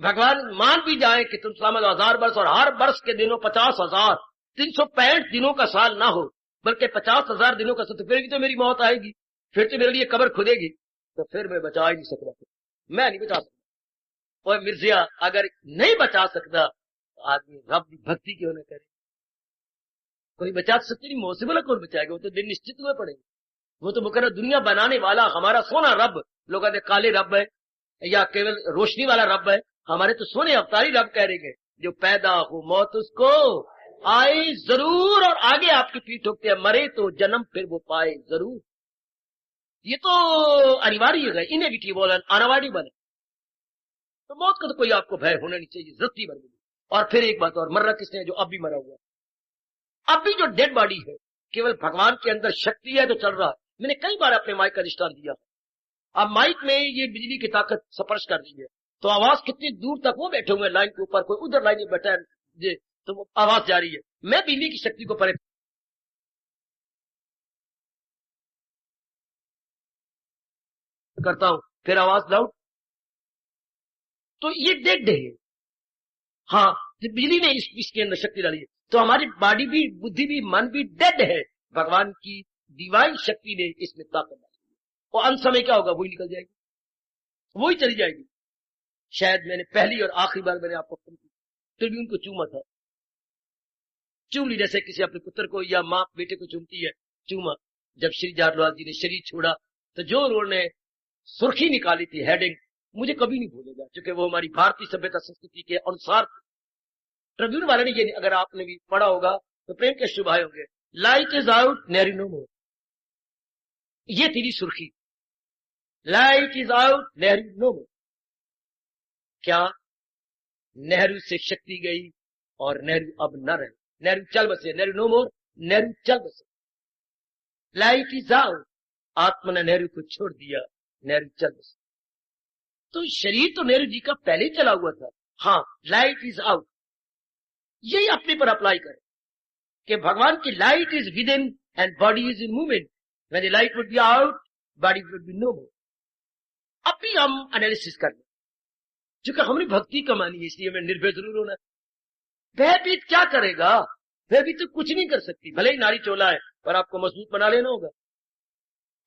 [SPEAKER 1] भगवान मान भी जाए कि तुम सलामत 1000 वर्ष, और हर वर्ष के दिनों 50,000, 365 दिनों का साल ना हो बल्कि 50,000 दिनों का साल, तो फिर भी तो मेरी मौत आएगी, फिर तो मेरे लिए कब्र खुदेगी, तो फिर मैं बचा ही नहीं सकता, मैं नहीं बचा सकता। और मिर्जिया अगर नहीं बचा सकता तो आदमी रब की भक्ति क्यों न करे? कोई बचा सकती नहीं, मौत से बोला कौन बचाएगा? वो तो दिन निश्चित हुए पड़ेंगे। वो तो मुकर्रर दुनिया बनाने वाला हमारा सोना रब, लोग कहते काले रब है या केवल रोशनी वाला रब है, हमारे तो सोने अवतारी रब कह रहे हैं, जो पैदा हो मौत उसको आए जरूर, और आगे आपकी पीठ ठोकते हैं, मरे तो जन्म फिर वो पाए जरूर। ये तो अनिवार्य है, इनएविटेबल है, अनअवॉइडेबल है। तो मौत का तो कोई आपको भय होना नहीं चाहिए, जरूरत बन गई। और फिर एक बात और, मर रहा किसने? जो अब भी मरा हुआ, अब भी जो डेड बॉडी है, केवल भगवान के अंदर शक्ति है तो चल रहा है। मैंने कई बार अपने माइक का दृष्टांत दिया, अब माइक में ये बिजली की ताकत स्पर्श कर रही है तो आवाज कितनी दूर तक, वो बैठे हुए लाइन के ऊपर, कोई उधर लाइन में बैठा है तो वो आवाज जा रही है, मैं बिजली की शक्ति को परे करता हूं, फिर आवाज लाउड, तो ये डेड है। हाँ, बिजली ने इसके अंदर शक्ति डाली है, तो हमारी बॉडी भी, बुद्धि भी, मन भी डेड है, भगवान की डिवाइन शक्ति ने इसमें ताकत डाली है। और अंत समय क्या होगा? वही निकल जाएगी, वही चली जाएगी। शायद मैंने पहली और आखिरी बार मैंने आपको ट्रिब्यून को चूमा था, चूम ली जैसे किसी अपने पुत्र को या माँ बेटे को चूमती है, चूमा। जब श्री जारलाल जी ने शरीर छोड़ा तो जो उन्होंने सुर्खी निकाली थी, हेडिंग, मुझे कभी नहीं भूलेगा, क्योंकि वो हमारी भारतीय सभ्यता संस्कृति के अनुसार। ट्रिब्यून वाले ने ये, अगर आपने भी पढ़ा होगा तो प्रेम के शुभ आए होंगे, light is out Nehru no more, ये तेरी सुर्खी, light is out Nehru no more. क्या नेहरू से शक्ति गई और नेहरू अब न रहे, नेहरू चल बसे, नेहरू नो मोर, नेहरू चल बसे। लाइट इज आउट, आत्मा ने नेहरू को छोड़ दिया, नेहरू चल बसे। तो शरीर तो नेहरू जी का पहले ही चला हुआ था। हाँ, लाइट इज आउट, यही अपने पर अप्लाई करें कि भगवान की light is within and body is in movement, when the light would be out body would be no more. अब भी हम एनालिसिस कर लें, क्योंकि हमने भक्ति कमानी है, इसलिए हमें निर्भय जरूर होना है। भयभीत क्या करेगा? भयभीत तो कुछ नहीं कर सकती, भले ही नारी चोला है, पर आपको मजबूत बना लेना होगा,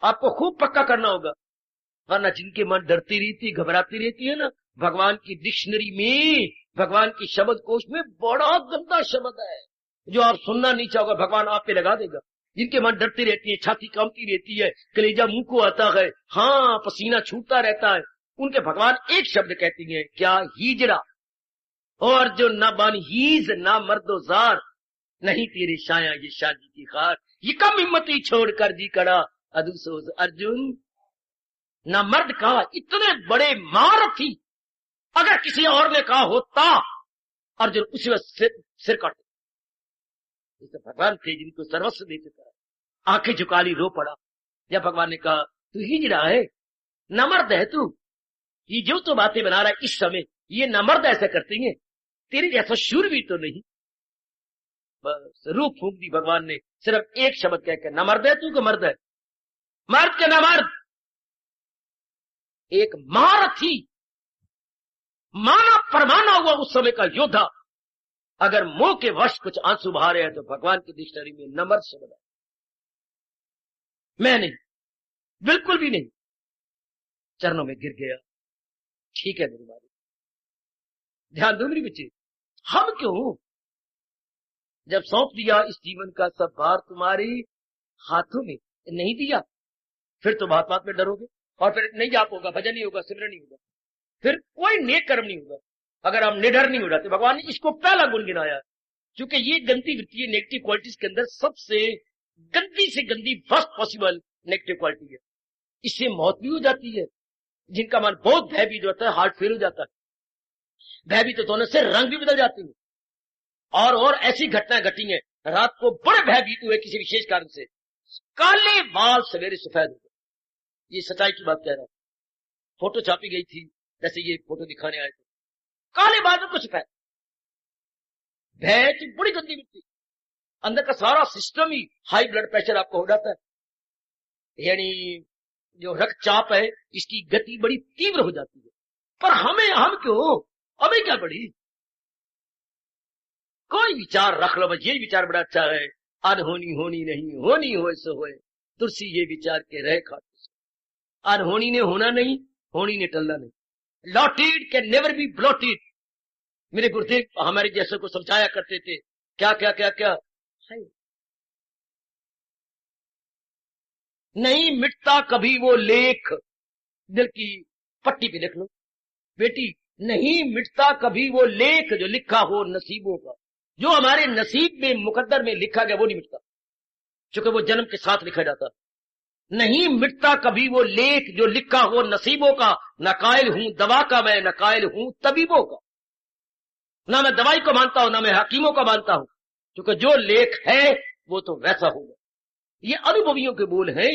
[SPEAKER 1] आपको खूब पक्का करना होगा, वरना जिनके मन डरती रहती, घबराती रहती है ना, भगवान की डिक्शनरी में, भगवान की शब्द कोश में बड़ा गंदा शब्द है जो आप सुनना नहीं चाहोगे, भगवान आप पे लगा देगा। जिनके मन डरती रहती है, छाती कांपती रहती है, कलेजा मुंह को आता है, हाँ पसीना छूटता रहता है, उनके भगवान एक शब्द कहती है, क्या? हिजड़ा। और जो ना बन हीज ना मर्दोजार, नहीं तेरे शाया ये शादी की खार, ये कम हिम्मती छोड़कर जी कड़ा अदुसोज अर्जुन। ना मर्द कहा, इतने बड़े महारथी, अगर किसी और ने कहा होता अर्जुन उसी वक्त सिर काट, भगवान थे जिनको सर्वस्व दे चुका है, आंखें झुका ली, रो पड़ा। जब भगवान ने कहा तू हिजड़ा है, नमर्द है तू, ये जो तो बातें बना रहा है इस समय, ये नमर्द ऐसे करते हैं, तेरे जैसा शूरवीर तो नहीं। बस रूप फूंक दी भगवान ने, सिर्फ एक शब्द कहकर, नमर्द है तू, को मर्द है, मर्द के नमर्द। एक महारथी माना परमाना हुआ उस समय का योद्धा अगर मोह के वश कुछ आंसू बहा रहे हैं तो भगवान की डिक्शनरी में नंबर से बना, मैं नहीं, बिल्कुल भी नहीं, चरणों में गिर गया। ठीक है मेरी मारी, ध्यान दो मेरी बच्चे, हम क्यों जब सौंप दिया इस जीवन का सब भार तुम्हारे हाथों में, नहीं दिया, फिर तो बात बात में डरोगे और फिर नहीं जाप होगा, भजन नहीं होगा, सिमरन नहीं होगा, फिर कोई नेक कर्म नहीं होगा अगर हम निडर नहीं हो जाते। भगवान ने इसको पहला गुण गिनाया, क्योंकि ये गंदी वृत्ति है, नेगेटिव क्वालिटीज के अंदर सबसे गंदी से गंदी फर्स्ट पॉसिबल नेगेटिव क्वालिटी है। इससे मौत भी हो जाती है, जिनका मन बहुत भयभीत होता है, हार्ट फेल हो जाता है, भयभीत होने से रंग भी बदल जाती है। और ऐसी घटनाएं घटी हैं, रात को बड़े भयभीत हुए किसी विशेष कारण से, काले बाल सवेरे सफेद हो गए। ये सच्चाई की बात कह रहा हूं, फोटो छापी गई थी, जैसे ये फोटो दिखाने आए थे, काले बाल में कुछ सफेद, भय की बड़ी गंदी मिट्टी, अंदर का सारा सिस्टम ही, हाई ब्लड प्रेशर आपको हो जाता है, यानी जो रक्तचाप है इसकी गति बड़ी तीव्र हो जाती है। पर हम क्यों, हमें क्या पड़ी, कोई विचार रख लो, बस ये विचार बड़ा अच्छा है, अनहोनी होनी नहीं, होनी हो सो होए, तुलसी ये विचार के रहे खाते। अनहोनी ने होना नहीं, होनी ने टलना नहीं, allotted can never be blotted. मेरे गुरुदेव हमारे जैसे को समझाया करते थे, क्या क्या क्या क्या नहीं मिटता कभी वो लेख, दिल की पट्टी पे लिख लो बेटी, नहीं मिटता कभी वो लेख जो लिखा हो नसीबों का। जो हमारे नसीब में मुकद्दर में लिखा गया वो नहीं मिटता, क्योंकि वो जन्म के साथ लिखा जाता। नहीं मिटता कभी वो लेख जो लिखा हो नसीबों का, न कायल हूं दवा का मैं, न कायल हूं तबीबों का। ना मैं दवाई को मानता हूं, ना मैं हकीमों का मानता हूं, क्योंकि जो लेख है वो तो वैसा होगा। ये अनुभवियों के बोल हैं।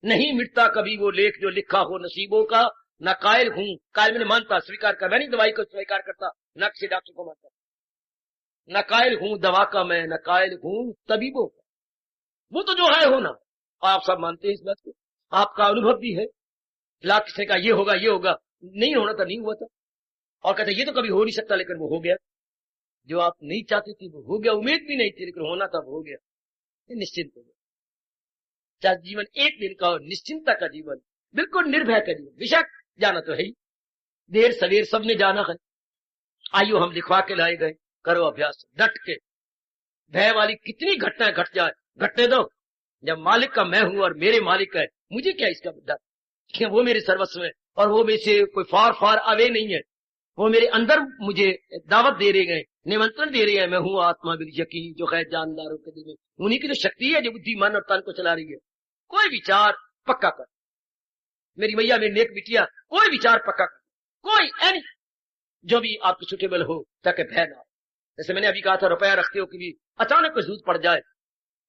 [SPEAKER 1] नहीं मिटता कभी वो लेख जो लिखा हो नसीबों का, न कायल हूं, कायल मैंने मानता, स्वीकार कर, मैं नहीं दवाई को स्वीकार करता, न किसी डॉक्टर को मानता, न कायल हूं दवा का मैं, न कायल हूं तबीबों का। वो तो जो है होना, आप सब मानते हैं इस बात को, आपका अनुभव भी है। लाख किसने कहा ये होगा ये होगा, नहीं होना था नहीं हुआ था, और कहते ये तो कभी हो नहीं सकता, लेकिन वो हो गया। जो आप नहीं चाहती थी वो हो गया, उम्मीद भी नहीं थी लेकिन होना था वो हो गया, निश्चिंत हो गया। चाहे जीवन एक दिन का हो, निश्चिंता का जीवन, बिल्कुल निर्भय का जीवन। बेशक जाना तो है ही, देर सवेर सबने जाना है। आइयो हम लिखवा के लाए गए, करो अभ्यास डट के, भय वाली कितनी घटनाएं घट जाए घटने दो। जब मालिक का मैं हूं और मेरे मालिक है, मुझे क्या इसका डर, कि वो मेरे सर्वस्व है और वो मेरे से कोई फार फार अवे नहीं है, वो मेरे अंदर मुझे दावत दे रहे गए, निमंत्रण दे रहे हैं, मैं हूं आत्मा बिल यकीन जो खैर जानदारों के दिल में। उन्हीं की जो शक्ति है जो बुद्धि मन और तन को चला रही है। कोई विचार पक्का कर, मेरी मैया मेरी नेक बिटिया, कोई विचार पक्का कर, कोई एनी जो भी आपकी सुटेबल हो, ताकि भय ना हो। जैसे मैंने अभी कहा था, रुपया रखते हो कि भी अचानक कोई जरूरत पड़ जाए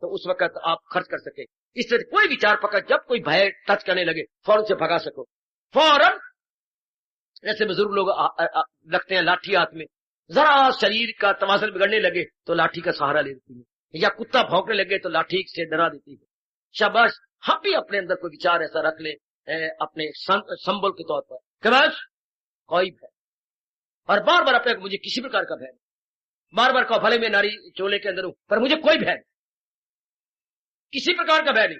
[SPEAKER 1] तो उस वक्त आप खर्च कर सके। इस तरह कोई विचार पकड़, जब कोई भय टच करने लगे फौरन से भगा सको, फौरन। जैसे बुजुर्ग लोग लगते हैं लाठी हाथ में, जरा शरीर का तवाज़ुन बिगड़ने लगे तो लाठी का सहारा ले लेती है, या कुत्ता भौंकने लगे तो लाठी से डरा देती है। शाबाश, हम भी अपने अंदर कोई विचार ऐसा रख ले अपने संबल के तौर पर कि बस कोई भय, और बार बार अपने मुझे किसी प्रकार का भय नहीं, बार बार कहो भले मैं नारी चोले के अंदर हूं पर मुझे कोई भय नहीं, किसी प्रकार का भय नहीं।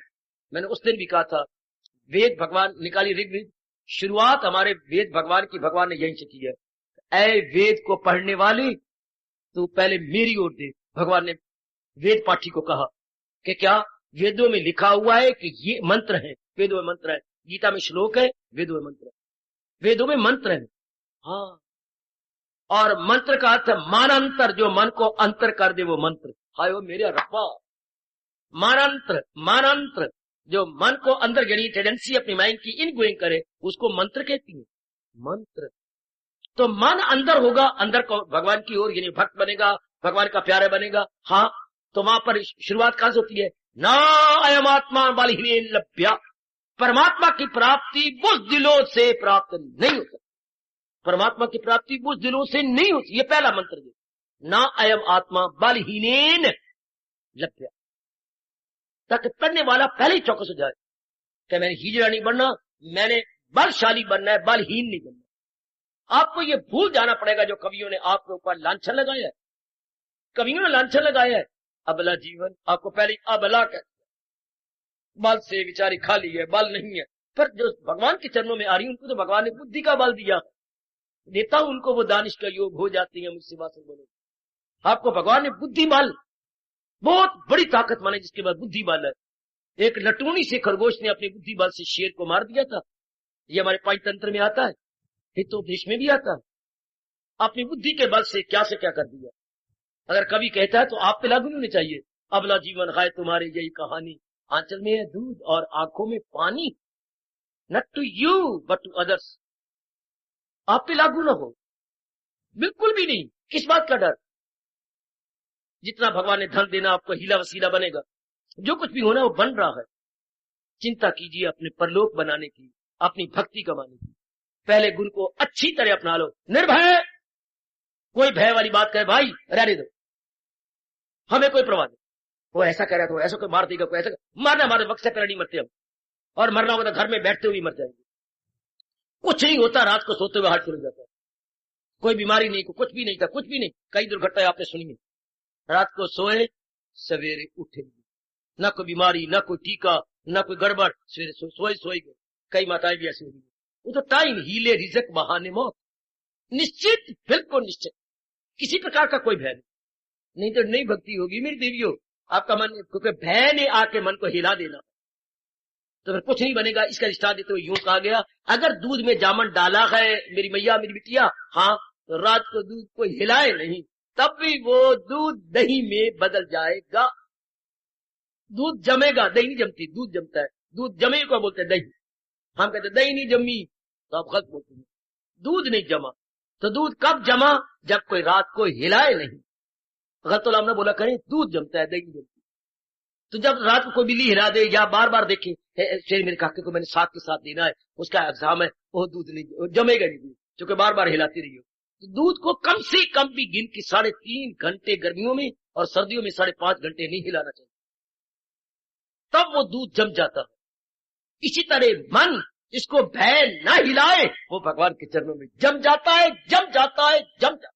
[SPEAKER 1] मैंने उस दिन भी कहा था, वेद भगवान निकाली ऋग्वेद, शुरुआत हमारे वेद भगवान की भगवान ने यहीं से की है। ऐ वेद को पढ़ने वाले तू पहले मेरी ओर देख। भगवान ने वेद पाठी को कहा कि क्या वेदों में लिखा हुआ है कि ये मंत्र है, वेदों में मंत्र है, गीता में श्लोक है, वेदों में मंत्र है, वेदों में मंत्र है। हाँ, और मंत्र का अर्थ मानांतर, जो मन को अंतर कर दे वो मंत्र। हाय वो मेरे रब्बा, मानांतर जो मन को अंदर यानी टेंडेंसी अपनी माइंड की इन गोइंग करे, उसको मंत्र कहती है। मंत्र तो मन अंदर होगा, अंदर को भगवान की ओर यानी भक्त बनेगा, भगवान का प्यारा बनेगा। हाँ, तो वहां पर शुरुआत कहां से होती है, ना अयम आत्मा बलहीन लभ्या, परमात्मा की प्राप्ति बुज़दिलों से प्राप्त नहीं होती, परमात्मा की प्राप्ति बुज़दिलों से नहीं होती। ये पहला मंत्र है, ना अयम आत्मा बलहीन लभ्या, ताकि पढ़ने वाला पहले ही चौकस हो जाए कि मैंने हिजड़ा नहीं बनना, मैंने बलशाली बनना है, बलहीन नहीं बनना। आपको ये भूल जाना पड़ेगा जो कवियों ने आपके ऊपर लांछन लगाया है। कवियों ने लांछन लगाया है, अबला जीवन। आपको पहले अबला कहते, बल से बेचारी खाली है, बल नहीं है। पर जो भगवान के चरणों में आ रही है, उनको तो भगवान ने बुद्धि का बल दिया, देता हूं उनको, वो दानिश का योग हो जाती है मुझसे बात बोलो। आपको भगवान ने बुद्धि बल, बहुत बड़ी ताकत माने जिसके बाद बुद्धि बल है। एक लटूनी से खरगोश ने अपने बुद्धि बल से शेर को मार दिया था। ये हमारे पंचतंत्र में आता है, हितोपदेश में भी आता है। अपनी बुद्धि के बल से क्या कर दिया। अगर कवि कहता है तो आप पे लागू होनी चाहिए, अबला जीवन है तुम्हारी यही कहानी, आंचल में है दूध और आंखों में पानी, not to you but to others. आप पे लागू ना हो, बिल्कुल भी नहीं। किस बात का डर? जितना भगवान ने धन देना आपको हीला वसीला बनेगा, जो कुछ भी होना वो बन रहा है। चिंता कीजिए अपने परलोक बनाने की, अपनी भक्ति कमाने की। पहले गुरु को अच्छी तरह अपना लो, निर्भय। कोई भय वाली बात कहे भाई रहने दो, हमें कोई परवाह नहीं। वो ऐसा कह रहा तो ऐसा कोई मार देगा, कोई ऐसा मारना मारे वक्त से पहले नहीं मरते हम, और मरना होगा तो घर में बैठते हुए मर जाएंगे। कुछ नहीं होता, रात को सोते हुए हाथ चल जाता है, कोई बीमारी नहीं, कुछ भी नहीं था, कुछ भी नहीं। कई दुर्घटनाएं आपने सुनी है, रात को सोए सवेरे उठे, न कोई बीमारी, न कोई टीका, न कोई गड़बड़, सवेरे सोए गए। कई माताएं भी ऐसी हुई। वो तो टाइम हीले रिजक बहाने मौत, निश्चित, बिल्कुल निश्चित, किसी प्रकार का कोई भय नहीं तो नहीं भक्ति होगी मेरी देवियों। आपका मन, क्योंकि भय ने आके मन को हिला देना, तो फिर कुछ नहीं बनेगा। इसका रिश्ता देते हुए यूं कहा गया, अगर दूध में जामन डाला है मेरी मैया मेरी बिटिया, हाँ, तो रात को दूध को हिलाए नहीं, तब भी वो दूध दही में बदल जाएगा। दूध जमेगा, दही नहीं जमती, दूध जमता है। दूध जमे को बोलते हैं दही, हम कहते दही नहीं जमी, तो आप गलत बोलते हैं। दूध नहीं जमा, तो दूध कब जमा? जब कोई रात को हिलाए नहीं। गलत तो हमने बोला करें, दूध जमता है, दही नहीं जमती। तो जब रात को कोई बिल्ली हिला दे या बार बार देखे, शेर मेरे काके को मैंने साथ के साथ देना है, उसका एग्जाम है, वो दूध नहीं जमेगा नहीं, क्योंकि बार बार हिलाती रही हो। तो दूध को कम से कम भी गिन के 3.5 घंटे गर्मियों में और सर्दियों में 5.5 घंटे नहीं हिलाना चाहिए, तब वो दूध जम जाता है। इसी तरह मन, इसको भय न हिलाए, वो भगवान के चरणों में जम जाता है, जम जाता है, जम जाता है।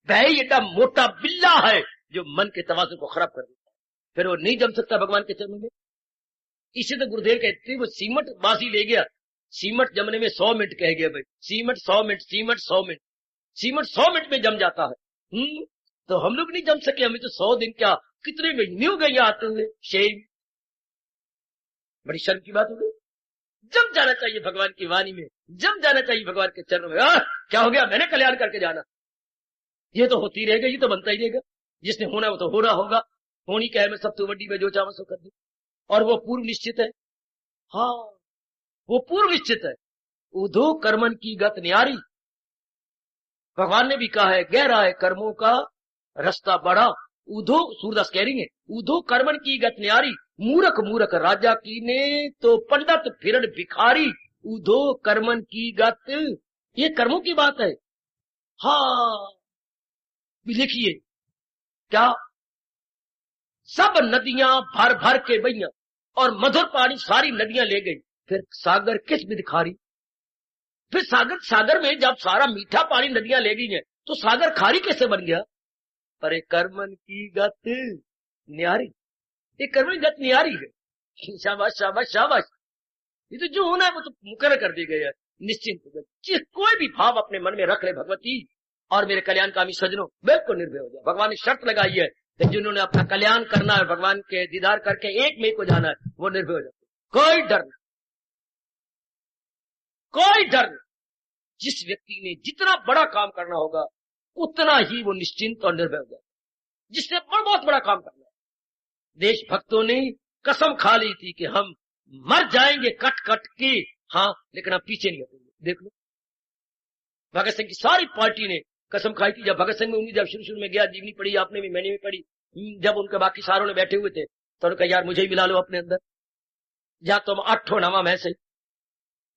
[SPEAKER 1] भय एडा मोटा बिल्ला है जो मन के तवाज़ुन को खराब कर देता है, फिर वो नहीं जम सकता भगवान के चरणों में। इसे तो गुरुदेव कहते वो सीमट बाजी ले गया, सीमट जमने में 100 मिनट कह गया भाई, सीमट 100 मिनट, सीमट 100 मिनट, सीमट 100 मिनट में जम जाता है। तो हम लोग नहीं जम सके, हमें तो 100 दिन क्या कितने महीने हो गए आते हुए। शेम, बड़ी शर्म की बात हो गई। जम जाना चाहिए भगवान की वाणी में, जम जाना चाहिए भगवान के चरणों में। क्या हो गया, मैंने कल्याण करके जाना, ये तो होती रहेगा, ये तो बनता ही रहेगा, जिसने होना वो तो होना होगा। होनी क्या है, मैं सब तो वड्डी में जो चाहूं सो कर दूं, और वो पूर्व निश्चित है। हाँ, वो पूर्व निश्चित है। उधो कर्मन की गत न्यारी, भगवान ने भी कहा है, गहरा है कर्मों का रास्ता बड़ा। उधो, सूरदास कह रही है, उधो कर्मन की गत न्यारी, मूर्ख मूर्ख राजा की ने तो पंडित फिरन भिखारी। उधो कर्मन की गत, ये कर्मों की बात है। हाँ, लिखिए क्या, सब नदियां भर भर के बहिया और मधुर पानी सारी नदियां ले गई, फिर सागर किस भिखारी। फिर सागर में जब सारा मीठा पानी नदियां ले गई हैं, तो सागर खारी कैसे बन गया? अरे कर्मन की गत न्यारी, ये कर्मन की गत न्यारी है। शाबाश शाबाश शाबाश, ये तो जो होना है वो तो मुकर्रर कर दी गई है। निश्चिंत कोई भी भाव अपने मन में रख ले भगवती और मेरे कल्याणकामी सज्जनों, बिल्कुल निर्भय हो जाए। भगवान ने शर्त लगाई है कि जिन्होंने अपना कल्याण करना है, भगवान के दीदार करके एक मई को जाना है, वो निर्भय हो जाते, कोई डर नहीं, कोई डर नहीं। जिस व्यक्ति ने जितना बड़ा काम करना होगा उतना ही वो निश्चिंत और निर्भय हो जाता है। जिसने बहुत बड़ा काम करना है, देशभक्तों ने कसम खा ली थी कि हम मर जाएंगे कट कट के, हाँ, लेकिन हम पीछे नहीं हटेंगे। देख लो, भगत सिंह की सारी पार्टी ने कसम खाई थी। जब भगत सिंह में जब शुरू में गया, जीवनी पढ़ी आपने भी, मैंने भी पढ़ी, जब उनके बाकी सारों ने बैठे हुए थे तो उन्होंने कहा यार मुझे ही मिला लो अपने अंदर, या तुम 8 नवा मैं से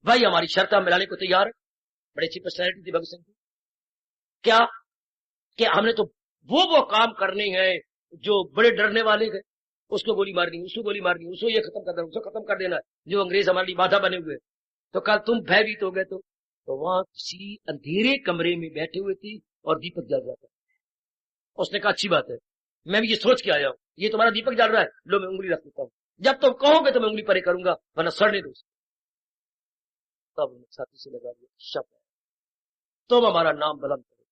[SPEAKER 1] भाई, हमारी शर्त हम मिलाने को तैयार है। बड़ी अच्छी पर्सनैलिटी थी भगत सिंह की। क्या कि हमने तो वो काम करने हैं जो बड़े डरने वाले गए, उसको गोली मारनी, उसको गोली मारनी, उसको ये खत्म कर देना, उसको खत्म कर देना, जो अंग्रेज हमारे लिए बाधा बने हुए। तो कल तुम भयभीत हो गए तो तो वहां किसी अंधेरे कमरे में बैठे हुए थे और दीपक जल रहा था। उसने कहा अच्छी बात है, मैं भी ये सोच के आया हूं, ये तुम्हारा दीपक जल रहा है, लो मैं उंगली रख देता हूं, जब तुम कहोगे तो मैं उंगली परे करूंगा, वरना सड़ने दो। तब उन्हें छाती से लगा दिया, शब्द तुम हमारा नाम बुलंद करो।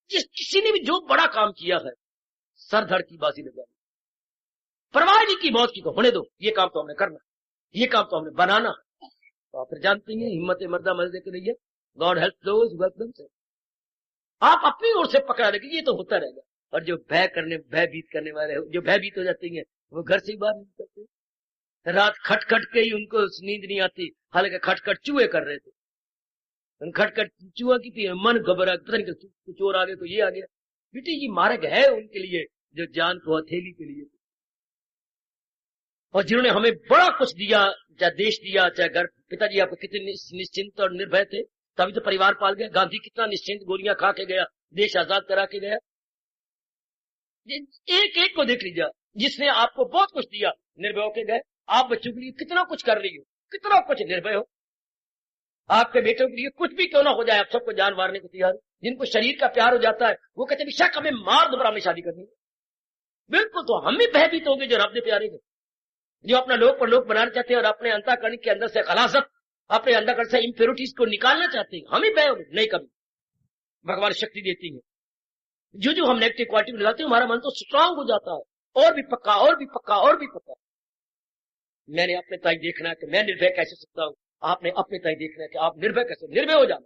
[SPEAKER 1] जिस किसी ने भी जो बड़ा काम किया है, सर धड़ की बाजी लगा दी, परवाह नहीं की मौत की, तो होने दो, ये काम तो हमने करना, ये काम तो हमने बनाना। तो आप फिर जानते हैं हिम्मत मर्दा मर्दे के लिए, God help those who help themselves. आप अपनी ओर से पकड़ा रखेंगे, ये तो होता रहेगा। और जो भयभीत करने वाले जो भयभीत हो जाते हैं, वो घर से ही बाहर नहीं निकलते। रात खटखट के ही उनको नींद नहीं आती, हालांकि खटखट चूहे कर रहे थे, खटखट चूहा की थी, मन घबरा, पता नहीं चोर आ गए तो ये आ गया। बेटी ये मार्ग है उनके लिए जो जान को हथेली के लिए, और जिन्होंने हमें बड़ा कुछ दिया, चाहे देश दिया, चाहे घर। पिताजी आपको कितने निश्चिंत और निर्भय थे, तभी तो परिवार पाल गए। गांधी कितना निश्चिंत गोलियां खा के गया, देश आजाद करा के गया। एक एक को देख लीजिए, जिसने आपको बहुत कुछ दिया, निर्भय होके गए। आप बच्चों के लिए कितना कुछ कर रही हो, कितना कुछ निर्भय हो। आपके बेटों के लिए कुछ भी क्यों ना हो जाए, आप सबको जान मारने को तैयार। जिनको शरीर का प्यार हो जाता है, वो कहते हैं शक हमें मार दो, हमें शादी करनी है। बिल्कुल, तो हम भी भयभीत होंगे जो रब ने प्यारे हैं, जो अपना लोक पर लोक बनाना चाहते हैं और अपने अंतःकरण के अंदर से खलासत, अपने अंतःकरण से इंप्योरिटीज को निकालना चाहते हैं। हम ही भय होंगे नहीं, कभी भगवान शक्ति देती है। जो हम नेगेटिव क्वालिटी में लगाते हैं, हमारा मन तो स्ट्रांग हो जाता है, और भी पक्का, और भी पक्का, और भी पक्का। मैंने अपने ताई देखना है कि मैं निर्भय कैसे सकता हूं, आपने अपने ताई देखना है कि आप निर्भय कैसे। निर्भय हो जाना,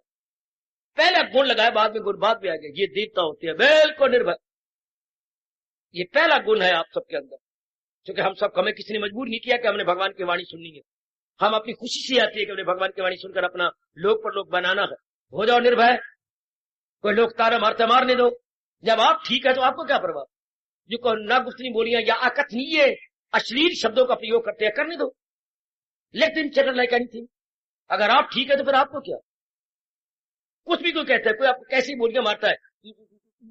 [SPEAKER 1] पहले गुण लगाया, बाद में गुण बाद में आ गया। ये देवता होते हैं बिल्कुल निर्भय, ये पहला गुण है आप सबके अंदर। क्योंकि हम सब, हमें किसी ने मजबूर नहीं किया कि हमने भगवान की वाणी सुननी है, हम अपनी खुशी से आती है कि हमने भगवान की वाणी सुनकर अपना लोक पर लोक बनाना है। हो जाओ निर्भय, कोई लोग तारा मारते मारने दो, जब आप ठीक है तो आपको क्या परवाह। जो ना गुफ्तनी बोलियां या अकथनीय अश्लील शब्दों का प्रयोग करते हैं, करने दो। लेकिन चैटर लाइक एनीथिंग, अगर आप ठीक है तो फिर आपको क्या। कुछ भी कोई कहता है, कोई आपको कैसी बोलियां मारता है,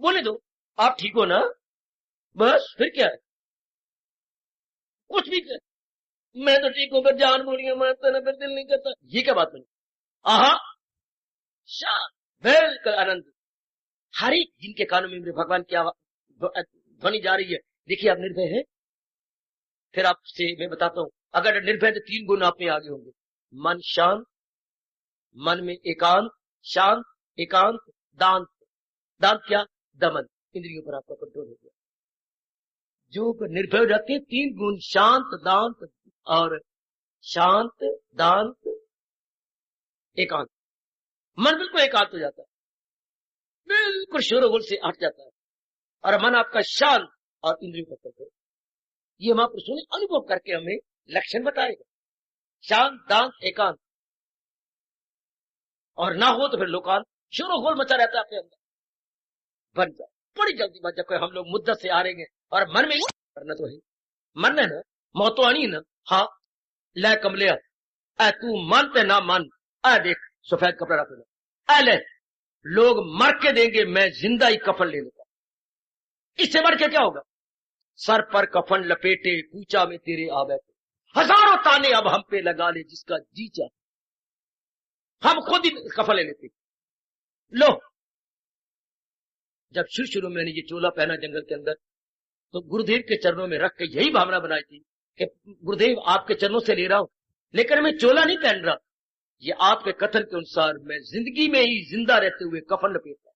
[SPEAKER 1] बोले दो, आप ठीक हो ना, बस फिर क्या है। कुछ भी कर, मैं तो ठीक हूं, फिर जान बोलियां मारता ना, फिर दिल नहीं करता, ये क्या बात बनी। आहा शान, बिल्कुल आनंद। हर एक जिनके कानों में मेरे भगवान की ध्वनि जा रही है, देखिए आप निर्भय है। फिर आपसे मैं बताता हूं, अगर निर्भय तो 3 गुण आप में आगे होंगे। मन शांत, मन में एकांत, शांत एकांत, दांत। दांत क्या, दमन, इंद्रियों पर आपका कंट्रोल हो गया। जो निर्भय हो जाते हैं, 3 गुण, शांत, दांत और शांत, दांत, एकांत। मन बिल्कुल एकांत हो जाता है, बिल्कुल शोरगुल से हट जाता है, और मन आपका शांत और इंद्रियों का कंट्रोल। ये महापुरुषों ने अनुभव करके हमें लक्षण बताएगा। शांत, दांत, एकांत, और ना हो तो फिर लोकांत, शोरगुल मचा रहता है अपने अंदर। बन जाए बड़ी जल्दी बात, जब कोई हम लोग मुद्दत से आ रहे हैं और मन में करना तो है, मन है ना, मौत तो आनी ना। हाँ ले कमले, तू मानते ना मन, देख सफेद कपड़ा रख लेना, ले लोग मर के देंगे, मैं जिंदा ही कफन ले लूंगा। इससे बढ़ के क्या होगा। सर पर कफन लपेटे कूचा में तेरे आ बैठे, हजारों ताने अब हम पे लगा ले जिसका जी चाहे। हम खुद ही कफन ले लेते। लो, जब शुरू में मैंने ये चोला पहना जंगल के अंदर, तो गुरुदेव के चरणों में रख के यही भावना बनाई थी कि गुरुदेव आपके चरणों से ले रहा हूं, लेकिन मैं चोला नहीं पहन रहा, ये आपके कथन के अनुसार मैं जिंदगी में ही जिंदा रहते हुए कफन लपेट रहा।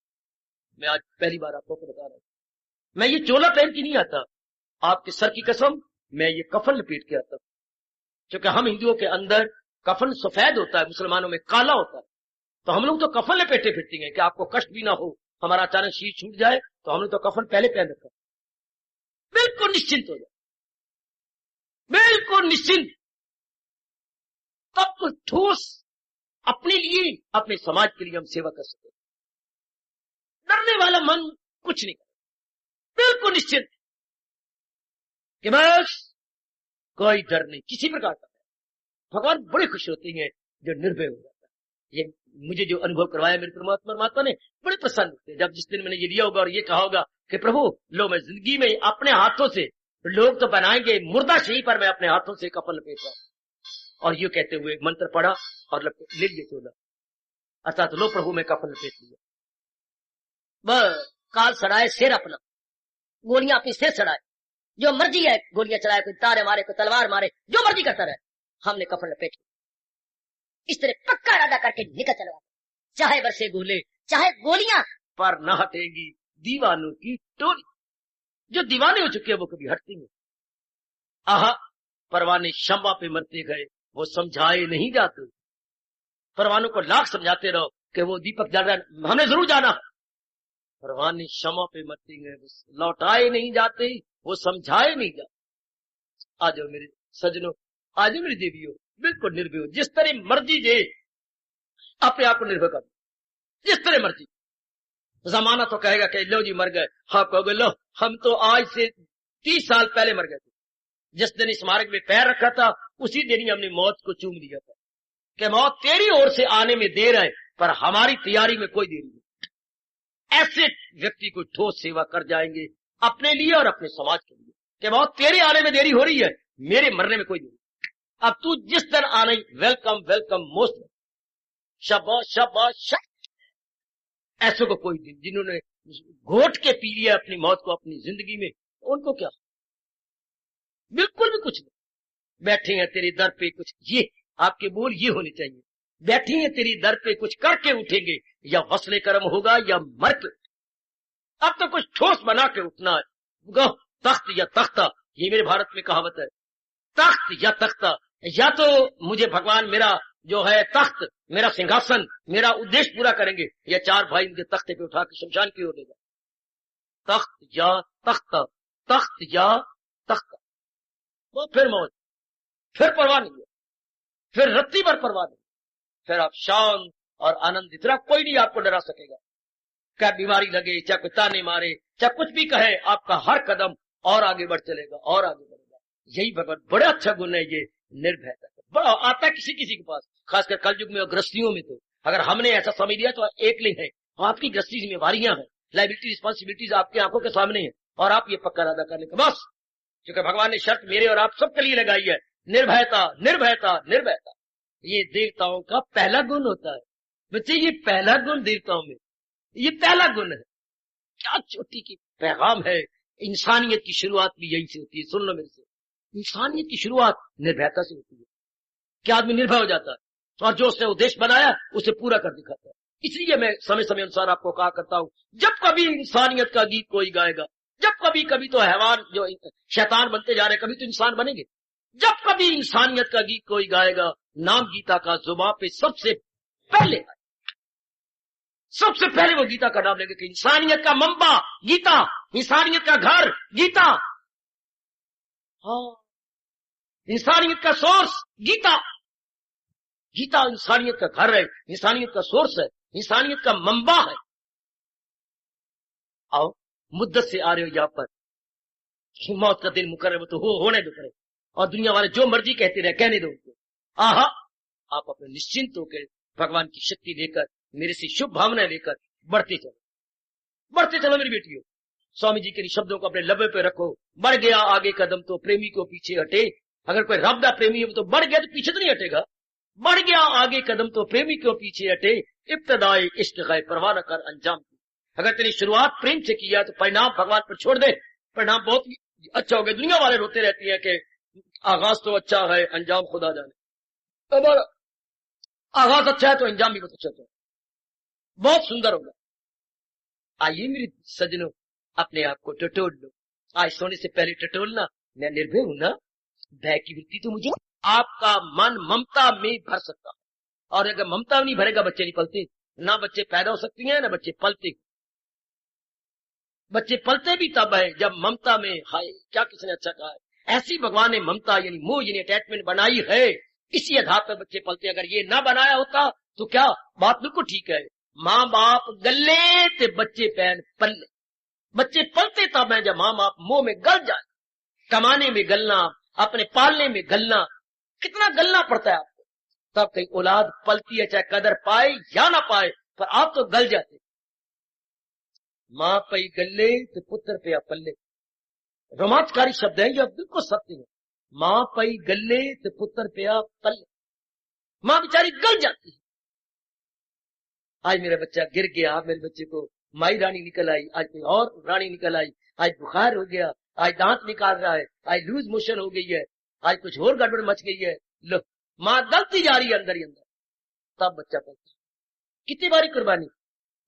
[SPEAKER 1] मैं आज पहली बार आपको बता रहा हूं, मैं ये चोला पहन के नहीं आता, आपके सर की कसम मैं ये कफन लपेट के आता। क्योंकि हम हिंदुओं के अंदर कफन सफेद होता है, मुसलमानों में काला होता है, तो हम लोग तो कफन लपेटे फिरते हैं कि आपको कष्ट भी ना हो, हमारा अचानक शरीर छूट जाए तो हमने तो कफन पहले पहन रखा। बिल्कुल निश्चिंत हो जाए, बिल्कुल निश्चिंत। तब तो ठोस अपने लिए, अपने समाज के लिए हम सेवा कर सकते। डरने वाला मन कुछ नहीं करे, बिल्कुल निश्चिंत कि बस कोई डर नहीं किसी प्रकार का। भगवान बड़े खुश होते हैं जो निर्भय हो जाता है। ये मुझे जो अनुभव करवाया मेरे परमात्मा ने, बड़े प्रसन्न होते हैं। जब जिस दिन मैंने ये लिया होगा और ये कहा होगा कि प्रभु लो मैं जिंदगी में अपने हाथों से, लोग तो बनाएंगे मुर्दा शरीर पर मैं अपने हाथों से कफन लपेट रहा हूं, और ये कहते हुए मंत्र पढ़ा और ले लिए चोला, अर्थात लो प्रभु में कफन लपेट लिया। बस काल सड़ाए सिर अपना, गोलियां अपनी सिर चढ़ाए, जो मर्जी है गोलियां चलाए, कोई तारे मारे, कोई तलवार मारे, जो मर्जी करता रहे, हमने कफन लपेट लिया। इस तरह पक्का इरादा करके निकल चलवा, चाहे बरसे गोले, चाहे गोलियां, पर न हटेगी दीवानों की टोली। जो दीवाने हो चुके हैं वो कभी हटती नहीं। आहा, परवाने शम्मा पे मरते गए, वो समझाए नहीं जाते। परवानों को लाख समझाते रहो कि वो दीपक जल रहा है, हमने जरूर जाना। परवाने शम्मा पे मरते गए, वो लौटाए नहीं जाते, वो समझाए नहीं जाते। आ जाओ मेरे सजनों, आ जाओ मेरी देवियों, बिल्कुल निर्भय हो, जिस तरह मर्जी जे अपने आप को निर्भय कर, जिस तरह मर्जी। जमाना तो कहेगा कि लो जी मर गए, हाँ कहोगे लो हम तो आज से 30 साल पहले मर गए थे। जिस दिन इस मार्ग में पैर रखा था उसी दिन ही हमने मौत को चूम लिया था कि मौत तेरी ओर से आने में देर है, पर हमारी तैयारी में कोई देरी नहीं। ऐसे व्यक्ति को ठोस सेवा कर जाएंगे अपने लिए और अपने समाज के लिए कि मौत तेरे आने में देरी हो रही है, मेरे मरने में कोई देरी। अब तू जिस दिन आने, वेलकम वेलकम मोस्ट, शाबाश शाबाश शाबाश। ऐसे को कोई दिन जिन्होंने घोट के पी लिया अपनी मौत को अपनी जिंदगी में, उनको क्या, बिल्कुल भी कुछ नहीं। बैठे हैं तेरे दर पे कुछ, ये आपके बोल ये होने चाहिए, बैठे हैं तेरी दर पे कुछ करके उठेंगे, या वसले कर्म होगा या मर के। अब तो कुछ ठोस बना के उठना है। तख्त या तख्ता, ये मेरे भारत में कहावत है, तख्त या तख्ता। या तो मुझे भगवान मेरा जो है तख्त, मेरा सिंहासन, मेरा उद्देश्य पूरा करेंगे, या चार भाई उनके तख्ते पे उठा के शमशान की ओर ले जाए। तख्त या तख्ता, तख्त या तख्ता। वो फिर मौज, फिर परवाह नहीं है, फिर रत्ती भर परवाह नहीं, फिर आप शांत और आनंद। इतना कोई नहीं आपको डरा सकेगा। क्या बीमारी लगे, चाहे कोई ताने मारे, चाहे कुछ भी कहे, आपका हर कदम और आगे बढ़ चलेगा और आगे बढ़ेगा। यही भगवान बड़ा अच्छा गुण है ये निर्भयता। बड़ा आता है किसी किसी के पास, खासकर कलयुग में और गृहस्थियों में। तो अगर हमने ऐसा समझ लिया तो एक लिंग है, आपकी गृहस्थी जिम्मेवारियां हैं, लाइबिलिटी रिस्पॉन्सिबिलिटीज आपकी आंखों के सामने है, और आप ये पक्का अदा करने का बस, क्योंकि भगवान ने शर्त मेरे और आप सबके लिए लगाई है, निर्भयता निर्भयता निर्भयता। ये देवताओं का पहला गुण होता है बच्चे, ये पहला गुण देवताओं में, ये पहला गुण है। क्या छोटी की पैगाम है। इंसानियत की शुरुआत भी यही से होती है। सुन लो मेरे से, इंसानियत की शुरुआत निर्भयता से होती है। क्या आदमी निर्भय हो जाता है और जो उसने उद्देश्य बनाया उसे पूरा कर दिखाता है। इसलिए मैं समय समय अनुसार आपको कहा करता हूं, जब कभी इंसानियत का गीत कोई गाएगा, जब कभी कभी तो हैवान जो शैतान बनते जा रहे, कभी तो इंसान बनेंगे। जब कभी इंसानियत का गीत कोई गाएगा, नाम गीता का जुबान पे सबसे पहले वो गीता का नाम लेंगे कि इंसानियत का मंबा गीता, इंसानियत का घर गीता, हाँ इंसानियत का सोर्स गीता। गीता इंसानियत का घर है, इंसानियत का सोर्स है, इंसानियत का मंबा है। आओ, मुद्दत से आ रहे हो यहां पर, मौत का दिन मुकर्रर तो होने दो करे, और दुनिया वाले जो मर्जी कहते रहे, कहने दो उनको। आहा, आप अपने निश्चिंत होकर भगवान की शक्ति लेकर, मेरे से शुभ भावनाएं लेकर बढ़ते चलो मेरी बेटियों। स्वामी जी के शब्दों को अपने लबे पे रखो। बढ़ गया आगे कदम तो प्रेमी को पीछे हटे। अगर कोई रब दा प्रेमी है तो बढ़ गया तो पीछे तो नहीं हटेगा। बढ़ गया आगे कदम तो प्रेमी को पीछे हटे। इब्तदाई इश्क गए परवाह न कर अंजाम की। अगर तेरी शुरुआत प्रेम से किया तो परिणाम भगवान पर छोड़ दे, परिणाम बहुत अच्छा हो गया। दुनिया वाले रोते रहती है कि आगाज तो अच्छा है, अंजाम खुदा जाने। अगर आगाज अच्छा है तो अंजाम भी बहुत अच्छा है, बहुत सुंदर होगा। आइए मेरे सजनों, अपने आप को टटोल लो। आज सोने से पहले टटोलना। मैं निर्भय हूं ना, भय की वृत्ति तो मुझे, आपका मन ममता में भर सकता है। और अगर ममता नहीं भरेगा, बच्चे नहीं पलते। ना बच्चे पैदा हो सकती हैं, ना बच्चे पलते। बच्चे पलते भी तब है जब ममता में, हाय क्या किसने अच्छा कहा है, ऐसी भगवान ने ममता यानी मोह यानी अटैचमेंट बनाई है, इसी आधार पर बच्चे पलते। अगर ये ना बनाया होता तो क्या बात बिल्कुल ठीक है। माँ बाप गले ते बच्चे पैन पल्ले। बच्चे पलते तब है जब माँ बाप मोह में गल जाए। कमाने में गलना, अपने पालने में गलना, कितना गलना पड़ता है आपको, तब कहीं औलाद पलती है, चाहे कदर पाए या ना पाए, पर आप तो गल जाते। माँ पई गले तो पुत्र पे पल्ले, रोमांचकारी शब्द है जो बिल्कुल सत्य है। माँ पई गले तो पुत्र पे पल्ले। मां बेचारी गल जाती है। आज मेरा बच्चा गिर गया, मेरे बच्चे को माई रानी निकल आई, आज कोई और रानी निकल आई, आज बुखार हो गया, आज दांत निकाल रहा है, आज लूज मोशन हो गई है, आज कुछ और गड़बड़ मच गई है। लो, मां गलती जा रही है अंदर ही अंदर, तब बच्चा पलता। कितनी बारी कुर्बानी,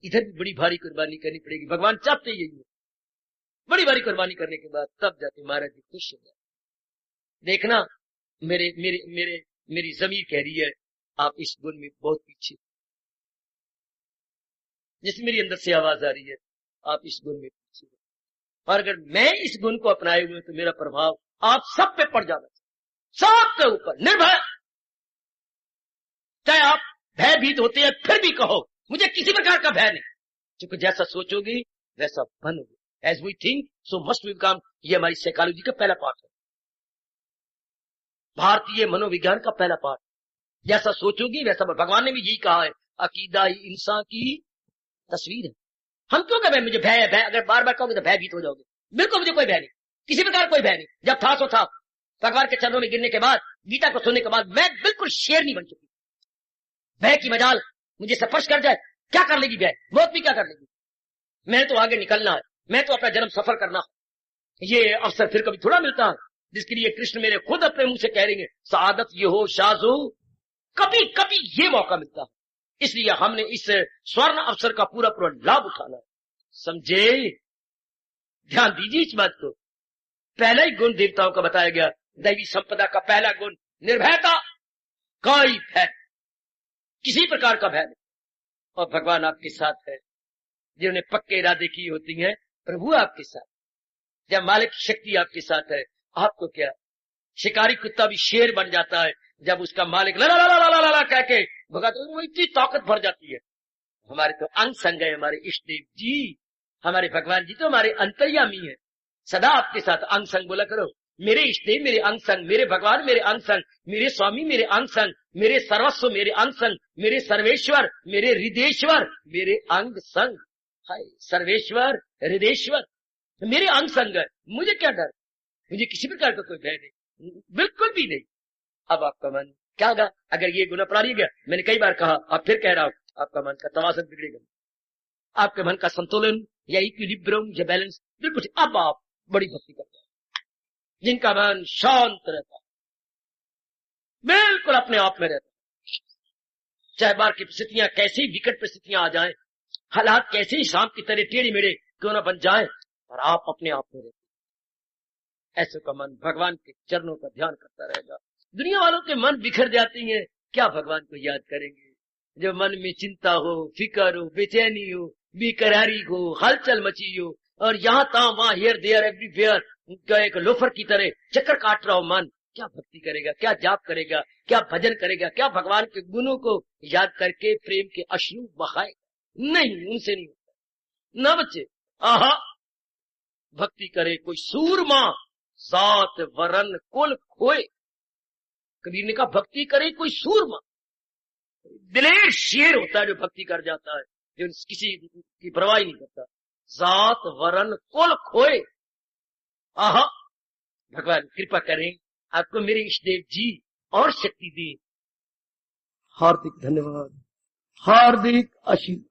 [SPEAKER 1] इधर भी बड़ी भारी कुर्बानी करनी पड़ेगी। भगवान चाहते यही है, बड़ी भारी कुर्बानी करने के बाद तब जाके महाराज जी खुश हो जाए। देखना मेरे मेरे मेरे मेरी जमीर कह रही है आप इस गुण में बहुत पीछे, जैसे मेरी अंदर से आवाज आ रही है आप इस गुण में पीछे। और अगर मैं इस गुण को अपनाए हुए तो मेरा प्रभाव आप सब पे पड़ जाना चाहिए, सबके ऊपर निर्भय। चाहे आप भयभीत होते हैं फिर भी कहो मुझे किसी प्रकार का भय नहीं, क्योंकि जैसा सोचोगी वैसा बनोगे। As we think so must we become, ये हमारी साइकोलॉजी का पहला पार्ट है, भारतीय मनोविज्ञान का पहला पार्ट। जैसा सोचोगी वैसा, भगवान ने भी यही कहा है, अकीदा ही इंसान की तस्वीर है। हम क्यों कहें मुझे भय है, भय अगर बार बार कहोगे तो भयभीत हो जाओगे। बिल्कुल मुझे कोई भय नहीं, किसी प्रकार कोई भय नहीं। जब था सो था, भगवान के चरणों में गिरने के बाद, गीता को सुनने के बाद मैं बिल्कुल शेर नहीं बन चुकी। भय की मजाल मुझे स्पर्श कर जाए, क्या कर लेगी भय, मौत भी क्या कर लेगी। मैं तो आगे निकलना है, मैं तो अपना जन्म सफल करना है। ये अवसर फिर कभी थोड़ा मिलता है, जिसके लिए कृष्ण मेरे खुद अपने मुंह से कह रहे हैं सआदत ये हो शाजो, कभी कभी ये मौका मिलता है। इसलिए हमने इस स्वर्ण अवसर का पूरा पूरा लाभ उठाना है। समझे, ध्यान दीजिए इस बात को। पहला ही गुण देवताओं का बताया गया, दैवी संपदा का पहला गुण निर्भयता, कोई भय, किसी प्रकार का भय नहीं। और भगवान आपके साथ है, जिन्होंने पक्के इरादे किए होती हैं, प्रभु आपके साथ। जब मालिक की शक्ति आपके साथ है, आपको क्या, शिकारी कुत्ता भी शेर बन जाता है जब उसका मालिक ला ला ला ला ला ला कह के भगा, तो वो इतनी ताकत भर जाती है। हमारे तो अंग संग है, हमारे इष्ट देव जी, हमारे भगवान जी तो हमारे अंतर्यामी है। सदा आपके साथ अंग संग बोला करो, मेरे इष्ट देव मेरे अंग संग, मेरे भगवान मेरे अंग संग, मेरे स्वामी मेरे अंग संग, मेरे सर्वस्व मेरे अंग संग, मेरे सर्वेश्वर मेरे हृदयेश्वर मेरे अंग संग। हाय सर्वेश्वर हृदयेश्वर मेरे अंग संग है, मुझे क्या डर, मुझे किसी प्रकार का कोई भय नहीं, बिल्कुल भी नहीं। अब आपका मन क्या होगा अगर ये गुण अपना गया। मैंने कई बार कहा, अब फिर कह रहा हूं, आपका मन का तवाज़ुन बिगड़ेगा, आपके मन का संतुलन या इक्विलिब्रियम या बैलेंस बिल्कुल। अब आप बड़ी भक्ति करते हैं, जिनका मन शांत रहता है, बिल्कुल अपने आप में रहता है, चाहे बाहर की परिस्थितियां कैसी विकट परिस्थितियां आ जाएं, हालात कैसे ही सांप की तरह टेढ़ी मेढ़े क्यों ना बन जाए, और आप अपने आप में रहते। ऐसे का मन भगवान के चरणों का ध्यान करता रहेगा। दुनिया वालों के मन बिखर जाती हैं, क्या भगवान को याद करेंगे। जो मन में चिंता हो, फिकर हो, बेचैनी हो, बेकरारी हो, हलचल मची हो, और यहाँ तहाँ वहां हियर देयर एवरीवेयर एक लोफर की तरह चक्कर काट रहा हो मन, क्या भक्ति करेगा, क्या जाप करेगा, क्या भजन करेगा, क्या भगवान के गुणों को याद करके प्रेम के अश्रु बहाएगा। नहीं, उनसे नहीं होता ना बच्चे। आहा, भक्ति करे कोई सूरमा, जात वरन कुल खोए। कबीर ने कहा भक्ति करे कोई सूरमा, दिलेर शेर होता है जो भक्ति कर जाता है, जो किसी की परवाह नहीं करता। जात वरन कुल खोए। आहा, भगवान कृपा करें, आपको मेरे इष्ट देव जी और शक्ति दी। हार्दिक धन्यवाद, हार्दिक आशीर्वाद।